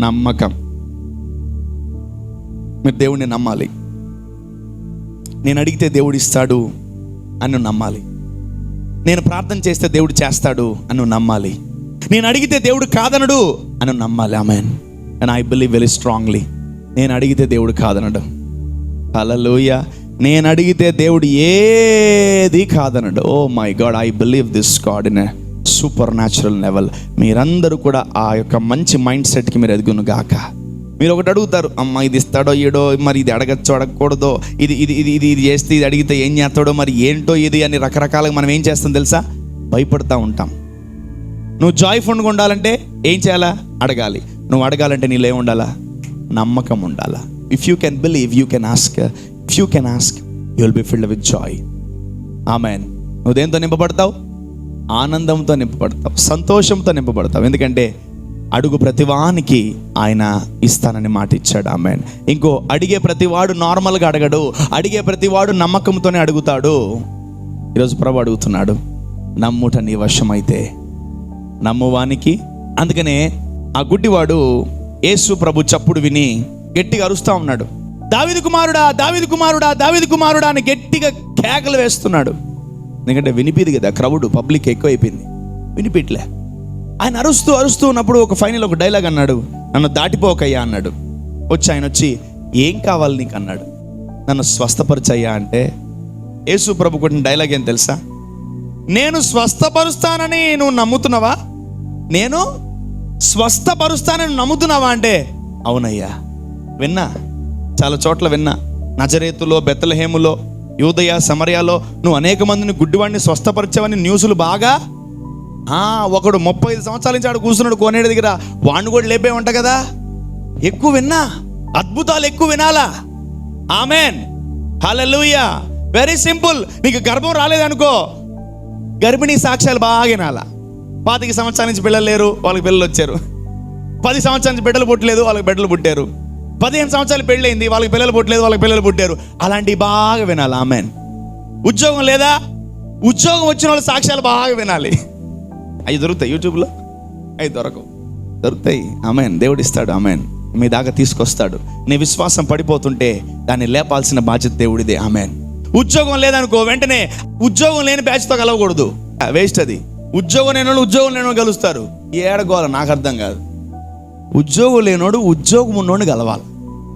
నమ్మకం. మీరు దేవుడిని నమ్మాలి. నేను అడిగితే దేవుడు ఇస్తాడు అని నమ్మాలి. నేను ప్రార్థన చేస్తే దేవుడు చేస్తాడు అని నమ్మాలి. నేను అడిగితే దేవుడు కాదనడు అని నమ్మాలి. Amen. And I believe very strongly. నేను అడిగితే దేవుడు కాదనడు. హల్లెలూయా. నేను అడిగితే దేవుడు ఏది కాదనడు. Oh my God, I believe this God in a supernatural level. మీరందరూ కూడా ఆ యొక్క మంచి మైండ్ సెట్కి మీరు ఎదుగును గాక. మీరు ఒకటి అడుగుతారు, అమ్మ ఇది ఇస్తాడో ఏడో, మరి ఇది అడగచ్చో అడగకూడదో, ఇది చేస్తే ఇది అడిగితే ఏం చేస్తాడో, మరి ఏంటో ఇది అని రకరకాలుగా మనం ఏం చేస్తాం తెలుసా? భయపడతా ఉంటాం. నువ్వు జాయ్ఫుల్గా ఉండాలంటే ఏం చేయాలా? అడగాలి. నువ్వు అడగాలంటే నీలో ఏం ఉండాలా? నమ్మకం ఉండాలా. If you can believe you can ask. If you can ask you will be filled with joy. Amen. నువ్వు దేంతో నింపబడతావు? ఆనందంతో నింపబడతావు, సంతోషంతో నింపబడతావు. ఎందుకంటే అడుగు ప్రతివానికి ఆయన ఇస్తానని మాట ఇచ్చాడు. ఆమేన్. ఇంకో, అడిగే ప్రతివాడు నార్మల్గా అడగడు, అడిగే ప్రతివాడు నమ్మకంతోనే అడుగుతాడు. ఈరోజు ప్రభు అడుగుతున్నాడు, నమ్ముట నీ వశమైతే నమ్మువానికి. అందుకనే ఆ గుడ్డివాడు యేసు ప్రభు చప్పుడు విని గట్టిగా అరుస్తా ఉన్నాడు, దావీదు కుమారుడా, దావీదు కుమారుడా, దావీదు కుమారుడా అని గట్టిగా కేకలు వేస్తున్నాడు. ఎందుకంటే వినిపిది కదా, క్రౌడ్ పబ్లిక్ ఎక్కువైపోయింది, వినిపిట్లే. ఆయన అరుస్తూ ఉన్నప్పుడు ఒక డైలాగ్ అన్నాడు, నన్ను దాటిపోకయ్యా అన్నాడు. ఆయన వచ్చి ఏం కావాలి నీకు అన్నాడు. నన్ను స్వస్థపరిచయ్యా అంటే యేసు ప్రభు కొట్టిన డైలాగ్ ఏం తెలుసా? నేను స్వస్థపరుస్తానని నువ్వు నమ్ముతున్నావా? నేను స్వస్థపరుస్తానని నమ్ముతున్నావా అంటే, అవునయ్యా, విన్నా, చాలా చోట్ల విన్నా. నజరేతులో, బెత్లెహేములో, యూదయ, సమరయాలో నువ్వు అనేక మందిని గుడ్డివాడిని స్వస్థపరిచావని న్యూస్లు బాగా. ఒకడు 35 సంవత్సరాల నుంచి ఆడు కూర్చున్నాడు కోనేడు దగ్గర, వాడిని కూడా లేపేవంట కదా. ఎక్కువ విన్నా, అద్భుతాలు ఎక్కువ వినాలా. ఆమేన్. హల్లెలూయా. Very simple. నీకు గర్భం రాలేదనుకో, గర్భిణీ సాక్ష్యాలు బాగా వినాలా. 25 సంవత్సరాల నుంచి పిల్లలు లేరు, వాళ్ళకి పిల్లలు వచ్చారు. 10 సంవత్సరాల నుంచి బిడ్డలు పుట్టలేదు, వాళ్ళకి బిడ్డలు పుట్టారు. 15 సంవత్సరాలు పెళ్ళయింది, వాళ్ళకి పిల్లలు పుట్టలేదు, వాళ్ళకి పిల్లలు పుట్టారు. అలాంటివి బాగా వినాలి. ఆమేన్. ఉద్యోగం లేదా, ఉద్యోగం వచ్చిన వాళ్ళ సాక్ష్యాలు బాగా వినాలి. అవి దొరుకుతాయి యూట్యూబ్లో, అవి దొరుకుతాయి. ఆమేన్. దేవుడు ఇస్తాడు. ఆమేన్. మీ దాకా తీసుకొస్తాడు. నీ విశ్వాసం పడిపోతుంటే దాన్ని లేపాల్సిన బాధ్యత దేవుడిదే. ఆమేన్. ఉద్యోగం లేదనుకో, వెంటనే ఉద్యోగం లేని బ్యాచ్తో కలవకూడదు, వేస్ట్ అది. ఉద్యోగం లేనోళ్ళు ఉద్యోగం లేనోడు కలుస్తారు. ఏడగోవాలి నాకు అర్థం కాదు. ఉద్యోగం లేనోడు ఉద్యోగం ఉన్నోడిని కలవాలి.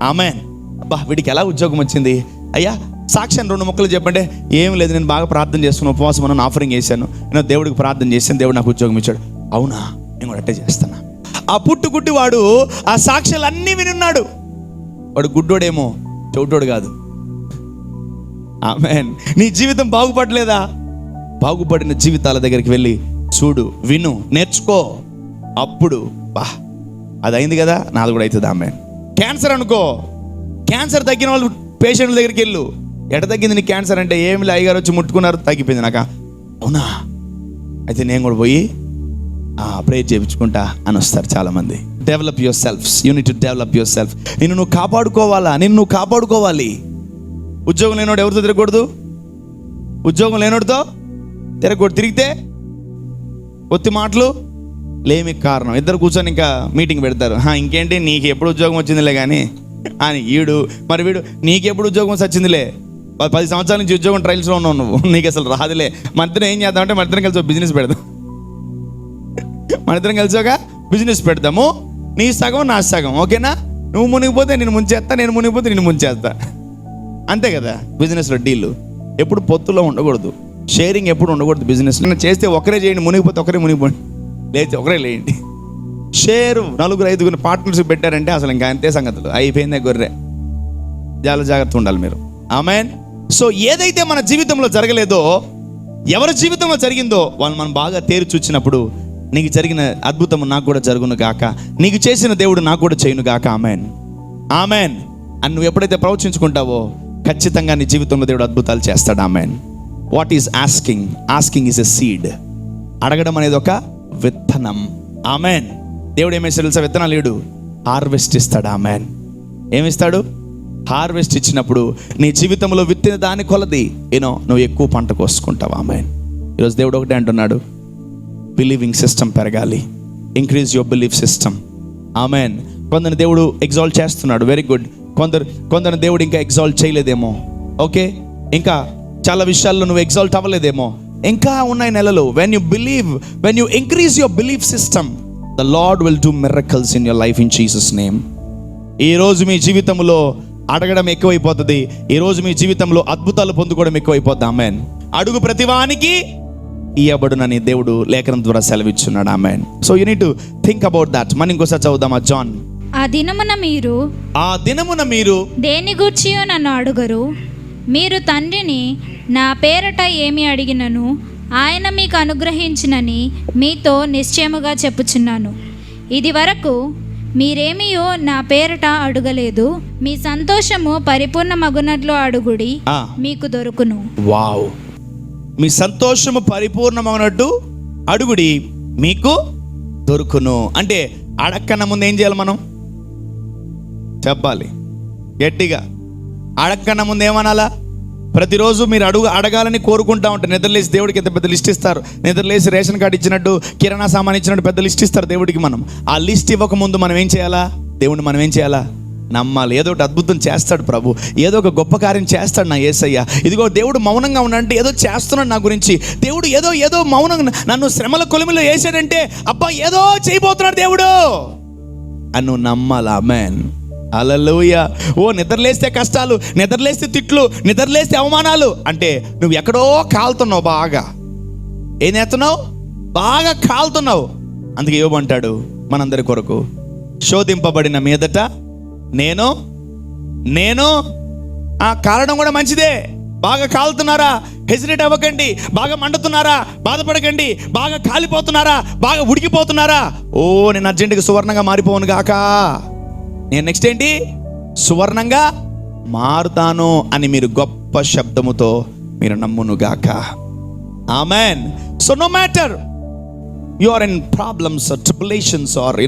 ఆమేన్. అబ్బా, వీడికి ఎలా ఉద్యోగం వచ్చింది? అయ్యా సాక్ష్యం 2 ముక్కలు చెప్పండి. ఏం లేదు, నేను బాగా ప్రార్థన చేస్తున్నాను, ఉపవాసం ఉన్నాను, ఆఫరింగ్ చేశాను, నేను దేవుడికి ప్రార్థన చేశాను, దేవుడు నాకు ఉద్యోగం ఇచ్చాడు. అవునా, నేను కూడా అట్టే చేస్తాను. ఆ పుట్టుగుడ్డి వాడు ఆ సాక్ష్యాలు అన్నీ వినున్నాడు. వాడు గుడ్డోడేమో, చెవిటోడు కాదు. ఆమేన్. నీ జీవితం బాగుపడలేదా? బాగుపడిన జీవితాల దగ్గరికి వెళ్ళి చూడు, విను, నేర్చుకో. అప్పుడు అది అయింది కదా, నాది కూడా అవుతుంది. ఆమేన్. క్యాన్సర్ అనుకో, క్యాన్సర్ తగ్గిన వాళ్ళు పేషెంట్ల దగ్గరికి వెళ్ళు. ఎట తగ్గింది నీ క్యాన్సర్ అంటే, ఏమి అయ్యగారు వచ్చి ముట్టుకున్నారు, తగ్గిపోయింది నాక. అవునా, అయితే నేను కూడా పోయి ప్రేయర్ చేయించుకుంటా అని వస్తారు చాలామంది. Develop your selfs. You need to develop your self. నిన్ను నువ్వు కాపాడుకోవాలా, నిన్ను నువ్వు కాపాడుకోవాలి. ఉద్యోగం లేనోడు ఎవరితో తిరగకూడదు, ఉద్యోగం లేనోడితో తిరగకూడదు. తిరిగితే ఒత్తి మాటలు లేమి కారణం. ఇద్దరు కూర్చొని ఇంకా మీటింగ్ పెడతారు. ఇంకేంటి, నీకు ఎప్పుడు ఉద్యోగం వచ్చిందిలే కానీ అని వీడు నీకెప్పుడు ఉద్యోగం సచ్చిందిలే, 10 సంవత్సరాల నుంచి ఉద్యోగం ట్రయల్స్లో ఉన్నావు నువ్వు, నీకు అసలు రాదులే. మన ఇద్దరం ఏం చేద్దామంటే మన ఇద్దరం కలిసి బిజినెస్ పెడదాం, మన ఇద్దరం కలిసాక బిజినెస్ పెడదాము, నీ సగం నా సగం, ఓకేనా? నువ్వు మునిగిపోతే నేను ముంచేస్తా, నేను మునిగిపోతే నేను ముంచేస్తా, అంతే కదా బిజినెస్లో డీల్. ఎప్పుడు పొత్తులో ఉండకూడదు, షేరింగ్ ఎప్పుడు ఉండకూడదు బిజినెస్లో. చేస్తే ఒకరే చేయండి, మునిగిపోతే ఒకరే మునిగిపోండి, లేచి ఒకరే లేయండి. షేరు 4-5 పార్ట్నర్షిప్ పెట్టారంటే అసలు ఇంకా అంతే సంగతులు, అయిపోయిందే గొర్రె. చాలా జాగ్రత్త ఉండాలి మీరు. ఆమెన్. సో ఏదైతే మన జీవితంలో జరగలేదో, ఎవరి జీవితంలో జరిగిందో వాళ్ళు మనం బాగా తేరి చూచినప్పుడు, నీకు జరిగిన అద్భుతం నాకు కూడా జరుగును గాక, నీకు చేసిన దేవుడు నాకు కూడా చేయును గాక. ఆమెన్, ఆమెన్ అని నువ్వు ఎప్పుడైతే ప్రవచించుకుంటావో ఖచ్చితంగా నీ జీవితంలో దేవుడు అద్భుతాలు చేస్తాడు. Amen. What is asking? Asking is a seed. అడగడం అనేది ఒక విత్తనం. ఆమెన్. దేవుడు ఏమేస్తాడు తెలుసా? విత్తనాలు లేడు, హార్వెస్ట్ ఇస్తాడు. ఆమెన్. ఏమిస్తాడు? హార్వెస్ట్ ఇచ్చినప్పుడు నీ జీవితంలో విత్తిన దాని కొలది నువ్వు ఎక్కువ పంట కోసుకుంటావు. ఆమెన్. ఈరోజు దేవుడు ఒకటే అంటున్నాడు, బిలీవింగ్ సిస్టమ్ పెరగాలి. Increase your belief system. Amen. కొందరు దేవుడు ఎగ్జాల్ట్ చేస్తున్నాడు, వెరీ గుడ్. కొందరు దేవుడు ఇంకా ఎగ్జాల్ట్ చేయలేదేమో, ఓకే. ఇంకా చాలా విషయాల్లో నువ్వు ఎగ్జాల్ట్ అవ్వలేదేమో, ఇంకా ఉన్నాయి నెలలు. When you increase your belief system, the lord will do miracles in your life in Jesus name. ఈరోజు మీ జీవితంలో అడగడం ఎక్కువైపోతుంది, ఈరోజు మీ జీవితంలో అద్భుతాలు పొందుకోవడం ఎక్కువైపోద్ది. ఆమెన్. అడుగు ప్రతివానికి ఇయ్యబడునని దేవుడు లేఖనం ద్వారా సెలవిచ్చున్నాడు. Amen. So you need to think about that. మనం ఇంకోసారి చదువుదామా? జాన్, ఆ దినమున మీరు దేని గూర్చియో నన్ను అడుగరు. మీరు తండ్రిని నా పేరట ఏమి అడిగినను ఆయన మీకు అనుగ్రహించినని మీతో నిశ్చయముగా చెప్పుచున్నాను. ఇది వరకు మీరేమియో నా పేరట అడుగలేదు. మీ సంతోషము పరిపూర్ణమగునట్లు అడుగుడి, మీకు దొరుకును. వావ్. మీ సంతోషము పరిపూర్ణమగునట్టు అడుగుడి, మీకు దొరుకును. అంటే అడక్కన ముందు ఏం చేయాలి? మనం చెప్పాలి గట్టిగా. అడక్కన ముందు ఏమనాలా? ప్రతిరోజు మీరు అడగాలని కోరుకుంటా ఉంటారు. నిద్రలేసి దేవుడికి ఎంత పెద్ద లిస్ట్ ఇస్తారు. నిద్రలేసి రేషన్ కార్డు ఇచ్చినట్టు, కిరాణా సామాన్ ఇచ్చినట్టు పెద్ద లిస్ట్ ఇస్తారు దేవుడికి. మనం ఆ లిస్ట్ ఇవ్వక ముందు మనం ఏం చేయాలా? దేవుడిని మనం ఏం చేయాలా? నమ్మాలి. ఏదో ఒకటి అద్భుతం చేస్తాడు ప్రభు, ఏదో ఒక గొప్ప కార్యం చేస్తాడు నా యేసయ్య. ఇదిగో దేవుడు మౌనంగా ఉన్నాడంటే ఏదో చేస్తున్నాడు నా గురించి. దేవుడు ఏదో మౌనంగా నన్ను శ్రమల కొలిమిలో వేసాడంటే అబ్బా ఏదో చేయబోతున్నాడు దేవుడు అని నువ్వు నమ్మాలి. ఆమేన్. హల్లెలూయా. ఓ నిద్రలేస్తే కష్టాలు, నిద్రలేస్తే తిట్లు, నిద్రలేస్తే అవమానాలు అంటే నువ్వు ఎక్కడో కాలుతున్నావు, బాగా ఏం చేస్తున్నావు? బాగా కాలుతున్నావు. అందుకే యోబు అంటాడు మనందరి కొరకు, శోధింపబడిన మీదట నేను కాలడం కూడా మంచిదే. బాగా కాలుతున్నారా? హెసిటేట్ అవ్వకండి. బాగా మండుతున్నారా? బాధపడకండి. బాగా కాలిపోతున్నారా? బాగా ఉడికిపోతున్నారా? నేను అర్జెంటుగా సువర్ణంగా మారిపోను గాక, నేను నెక్స్ట్ ఏంటి? సువర్ణంగా మారుతాను అని మీరు గొప్ప శబ్దముతో మీరు నమ్మును గాక. Amen. So no matter you are in problems or tribulations or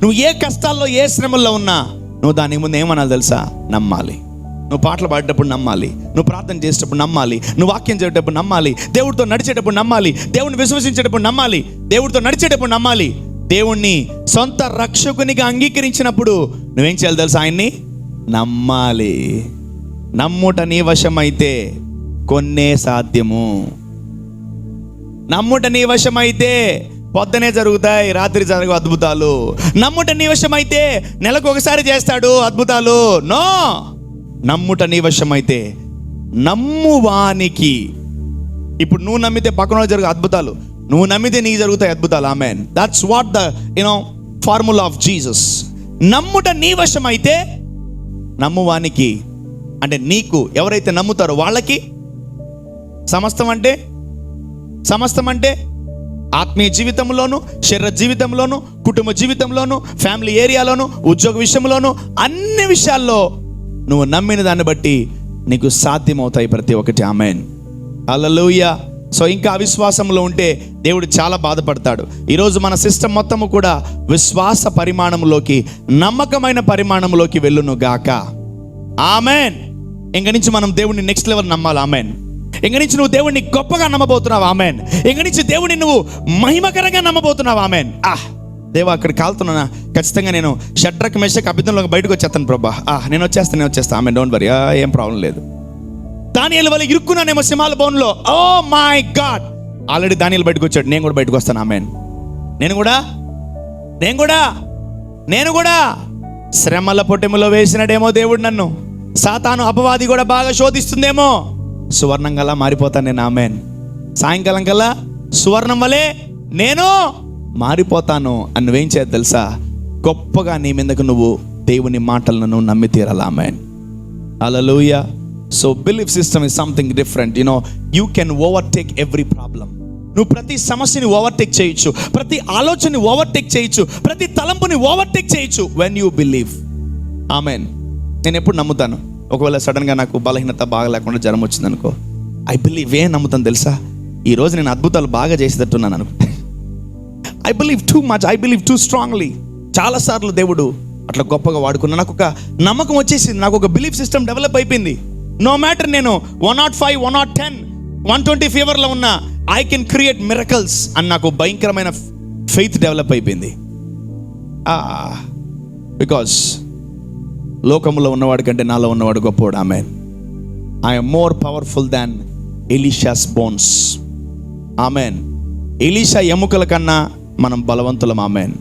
నువ్వు ఏ కష్టాల్లో ఏ శ్రమల్లో ఉన్నా నువ్వు దాని ముందు ఏమనాలి తెలుసా? నమ్మాలి. నువ్వు పాటలు పాడేటప్పుడు నమ్మాలి, నువ్వు ప్రార్థన చేసేటప్పుడు నమ్మాలి, నువ్వు వాక్యం చేసేటప్పుడు నమ్మాలి, దేవుడితో నడిచేటప్పుడు నమ్మాలి, దేవుడిని విశ్వసించేటప్పుడు నమ్మాలి, దేవుడితో నడిచేటప్పుడు నమ్మాలి. దేవుణ్ణి సొంత రక్షకునిగా అంగీకరించినప్పుడు నువ్వేం చేయాలి తెలుసా? ఆయన్ని నమ్మాలి. నమ్ముట నీ వశమైతే కొన్నే సాధ్యము. నమ్ముట నీ వశమైతే పొద్దునే జరుగుతాయి, రాత్రి జరగవు అద్భుతాలు. నమ్ముట నీ వశమైతే నెలకు ఒకసారి చేస్తాడు అద్భుతాలు. నో, నమ్ముట నీ వశమైతే నమ్మువానికి. ఇప్పుడు నువ్వు నమ్మితే పక్కన జరుగు అద్భుతాలు, నువ్వు నమ్మితే నీకు జరుగుతాయి అద్భుతాలు. Amen. That's what the formula of Jesus. నమ్ముట నీ వశమైతే నమ్మువానికి అంటే నీకు ఎవరైతే నమ్ముతారో వాళ్ళకి సమస్తం అంటే ఆత్మీయ జీవితంలోను, శరీర జీవితంలోను, కుటుంబ జీవితంలోను, ఫ్యామిలీ ఏరియాలోను, ఉద్యోగ విషయంలోను, అన్ని విషయాల్లో నువ్వు నమ్మిన దాన్ని బట్టి నీకు సాధ్యమవుతాయి ప్రతి ఒక్కటి. ఆమేన్. హల్లెలూయా. సో ఇంకా అవిశ్వాసంలో ఉంటే దేవుడు చాలా బాధపడతాడు. ఈరోజు మన సిస్టమ్ మొత్తము కూడా విశ్వాస పరిమాణంలోకి, నమ్మకమైన పరిమాణంలోకి వెళ్ళును గాక. ఆమేన్. ఇంక నుంచి మనం దేవుడిని నెక్స్ట్ లెవెల్ నమ్మాలి. ఆమేన్. ఇంక నుంచి నువ్వు దేవుడిని గొప్పగా నమ్మబోతున్నావు. ఆమేన్. ఇంక నుంచి దేవుడిని నువ్వు మహిమకరంగా నమ్మబోతున్నావు. ఆమేన్. దేవా అక్కడ కాలుతున్నా, ఖచ్చితంగా నేను షడ్రక్ మెషక్ అబేద్నెగోలోకి బయటకు వచ్చేస్తాను ప్రభా, నేను వచ్చేస్తాను ఆమె, డోంట్ వరీ, ఏం ప్రాబ్లం లేదు. దానియేలు వల్ల ఇరుక్కున్నానేమో సింహాల బోన్లో, ఓ మై గాడ్, ఆల్రెడీ దానియేలు బయటకు వచ్చాడు, నేను కూడా బయటకు వస్తాను. ఆమెన్. నేను కూడా శ్రమల పొట్టెములో వేసినడేమో దేవుడు నన్ను, సాతాను అపవాది కూడా బాగా శోధిస్తుందేమో, సువర్ణం గల్లా మారిపోతాను నేను. ఆమెన్. సాయంకాలం కల్లా సువర్ణం వలె నేను మారిపోతాను అని నువ్వేం చేయాలి తెలుసా? గొప్పగా నీ మీదకు నువ్వు దేవుని మాటలను నువ్వు నమ్మి తీరాలి. Amen. Hallelujah. So belief system is something different. You can overtake every problem. నువ్వు ప్రతి సమస్యని ఓవర్టేక్ చేయొచ్చు, ప్రతి ఆలోచనని ఓవర్టేక్ చేయొచ్చు, ప్రతి తలంపుని ఓవర్టేక్ చేయొచ్చు వెన్ యూ బిలీవ్. ఆమెన్. నేను ఎప్పుడు నమ్ముతాను, ఒకవేళ సడన్గా నాకు బలహీనత బాగా లేకుండా జ్వరం వచ్చింది అనుకో, ఐ బిలీవ్. ఏం నమ్ముతాను తెలుసా? ఈరోజు నేను అద్భుతాలు బాగా చేసేటట్టున్నాను అనుకో. I believe too much, I believe two strongly. చాలాసార్లు దేవుడు అట్లా గొప్పగా వాడుకున్నా, నాకు ఒక నమ్మకం వచ్చేసింది, నాకు ఒక బిలీఫ్ సిస్టమ్ డెవలప్ అయిపోయింది. నో మ్యాటర్ నేను 105, 110, 120 ఫీవర్లో ఉన్నా, ఐ కెన్ క్రియేట్ మిరకల్స్ అని నాకు భయంకరమైన ఫెయిత్ డెవలప్ అయిపోయింది. బికాస్ లోకంలో ఉన్నవాడి కంటే నాలో ఉన్నవాడు గొప్పవాడు. Amen. I'm more powerful than Elisha's bones. Amen. Elisha ఎముకల కన్నా మనం బలవంతులం. ఆమెన్.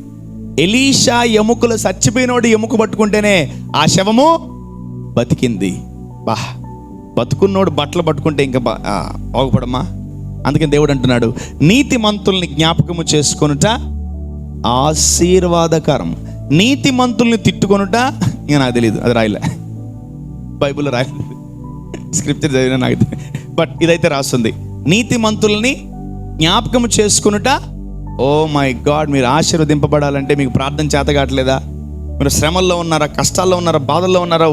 ఎలీషా ఎముకలు, చచ్చిపోయినోడు ఎముక పట్టుకుంటేనే ఆ శవము బతికింది. బతుకున్నోడు బట్టలు పట్టుకుంటే ఇంకా బాగుపడమ్మా. అందుకని దేవుడు అంటున్నాడు, నీతిమంతుల్ని జ్ఞాపకము చేసుకొనుట ఆశీర్వాదకరం, నీతిమంతుల్ని తిట్టుకొనుట, ఇంకా నాకు తెలియదు, అది రాయలే, బైబిల్లో రాయలేదు, స్క్రిప్చర్ చదివినా నాకు, బట్ ఇదైతే రాస్తుంది, నీతిమంతుల్ని జ్ఞాపకము చేసుకొనుట. ఓ మై గాడ్, మీరు ఆశీర్వదింపబడాలంటే మీకు ప్రార్థన చేత కావట్లేదా? మీరు శ్రమల్లో ఉన్నారా, కష్టాల్లో ఉన్నారా, బాధల్లో ఉన్నారా?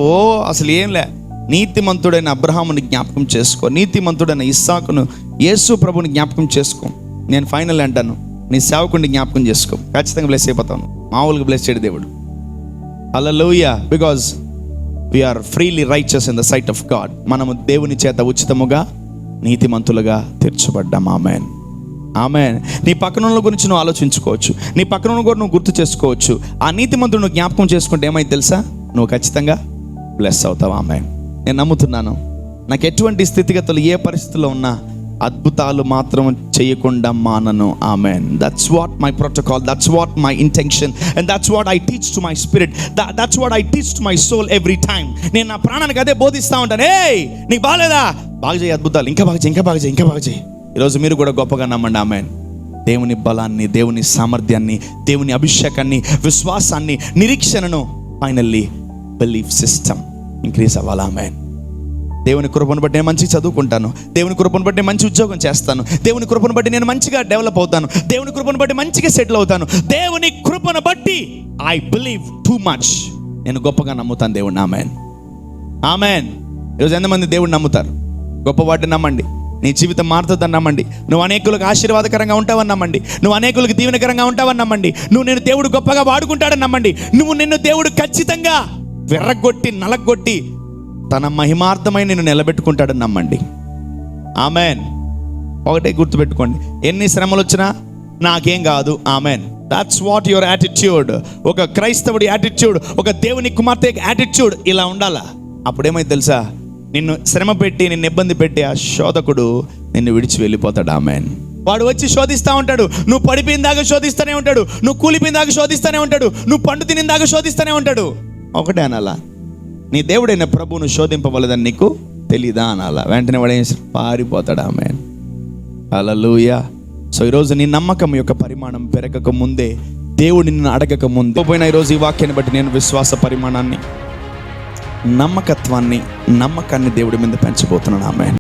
అసలు ఏం లే, నీతిమంతుడైన అబ్రహాముని జ్ఞాపకం చేసుకో, నీతిమంతుడైన ఇస్సాకును, యేసు ప్రభుని జ్ఞాపకం చేసుకో. నేను ఫైనల్ అంటాను, నీ సేవకుడిని జ్ఞాపకం చేసుకో, ఖచ్చితంగా బ్లెస్ అయిపోతాను. మామూలుగా బ్లెస్ చేయడు దేవుడు. Hallelujah. Because we are freely righteous in the sight of God. మనము దేవుని చేత ఉచితముగా నీతిమంతులుగా తీర్చబడ్డాం. ఆమెన్. ఆమెన్. నీ పక్కన గురించి నువ్వు ఆలోచించుకోవచ్చు, నీ పక్కన కూడా నువ్వు గుర్తు చేసుకోవచ్చు. ఆ నీతిమంతుడు నువ్వు జ్ఞాపకం చేసుకుంటే ఏమైంది తెలుసా? నువ్వు ఖచ్చితంగా బ్లెస్ అవుతావు. ఆమెన్. నేను నమ్ముతున్నాను, నాకు ఎటువంటి స్థితిగతులు ఏ పరిస్థితుల్లో ఉన్నా అద్భుతాలు మాత్రం చేయకుండా మానను. Amen. That's what my protocol, that's what my intention, and that's what I teach to my spirit, that's what I teach to my soul every time. నేను నా ప్రాణానికి అదే బోధిస్తూ ఉంటాను. నీకు బాగాలేదా? బాగా చేయి అద్భుతాలు, ఇంకా బాగా చేయి, ఇంకా బాగా చేయి, ఇంకా బాగా చేయి. ఈరోజు మీరు కూడా గొప్పగా నమ్మండి. ఆమెన్. దేవుని బలాన్ని, దేవుని సామర్థ్యాన్ని, దేవుని అభిషేకాన్ని, విశ్వాసాన్ని, నిరీక్షణను, ఫైనల్లీ బిలీఫ్ సిస్టమ్ ఇంక్రీజ్ అవ్వాలి. ఆమెన్. దేవుని కృపను బట్టి నేను మంచిగా చదువుకుంటాను, దేవుని కృపను బట్టి మంచి ఉద్యోగం చేస్తాను, దేవుని కృపను బట్టి నేను మంచిగా డెవలప్ అవుతాను, దేవుని కృపను బట్టి మంచిగా సెటిల్ అవుతాను, దేవుని కృపను బట్టి ఐ బిలీవ్ టూ మచ్. నేను గొప్పగా నమ్ముతాను దేవుడిని. ఆమెన్. ఆమెన్. ఈరోజు ఎంతమంది దేవుడిని నమ్ముతారు? గొప్ప వాటిని నమ్మండి, నీ జీవితం మారుతుందని నమ్మండి, నువ్వు అనేకులకు ఆశీర్వాదకరంగా ఉంటావని నమ్మండి, నువ్వు అనేకులకు దీవెనకరంగా ఉంటావని నమ్మండి, నువ్వు నేను దేవుడు గొప్పగా వాడుకుంటాడని నమ్మండి, నిన్ను దేవుడు ఖచ్చితంగా విర్రగొట్టి నలగొట్టి తన మహిమార్థమై నిన్ను నిలబెట్టుకుంటాడని నమ్మండి. ఆమెన్. ఒకటే గుర్తుపెట్టుకోండి, ఎన్ని శ్రమలు వచ్చినా నాకేం కాదు. Amen. That's what your attitude. ఒక క్రైస్తవుడి యాటిట్యూడ్, ఒక దేవుని కుమార్తె యాటిట్యూడ్ ఇలా ఉండాలా. అప్పుడేమైంది తెలుసా? నిన్ను శ్రమ పెట్టి, నిన్ను ఇబ్బంది పెట్టి ఆ శోధకుడు నిన్ను విడిచి వెళ్ళిపోతాడు. ఆమెన్. వాడు వచ్చి శోధిస్తూ ఉంటాడు, నువ్వు పడిపోయిన దాకా శోధిస్తూనే ఉంటాడు, నువ్వు కూలిపోయిన దాకా శోధిస్తూనే ఉంటాడు, నువ్వు పండు తినిన దాకా శోధిస్తూనే ఉంటాడు. ఒకటే అనాలా, నీ దేవుడైన ప్రభువును శోధింపవలదని నీకు తెలీదా అనాలా. వెంటనే వాడు ఏం పారిపోతాడు. ఆమెన్. హల్లెలూయా. సో ఈరోజు నీ నమ్మకం యొక్క పరిమాణం పెరగక ముందే, దేవుడు నిన్ను అడగక ముందే పోయిన ఈరోజు ఈ వాక్యాన్ని బట్టి నేను విశ్వాస పరిమాణాన్ని, నమ్మకత్వాన్ని, నమ్మకాన్ని దేవుడి మీద పెంచబోతున్నాను. ఆమెన్.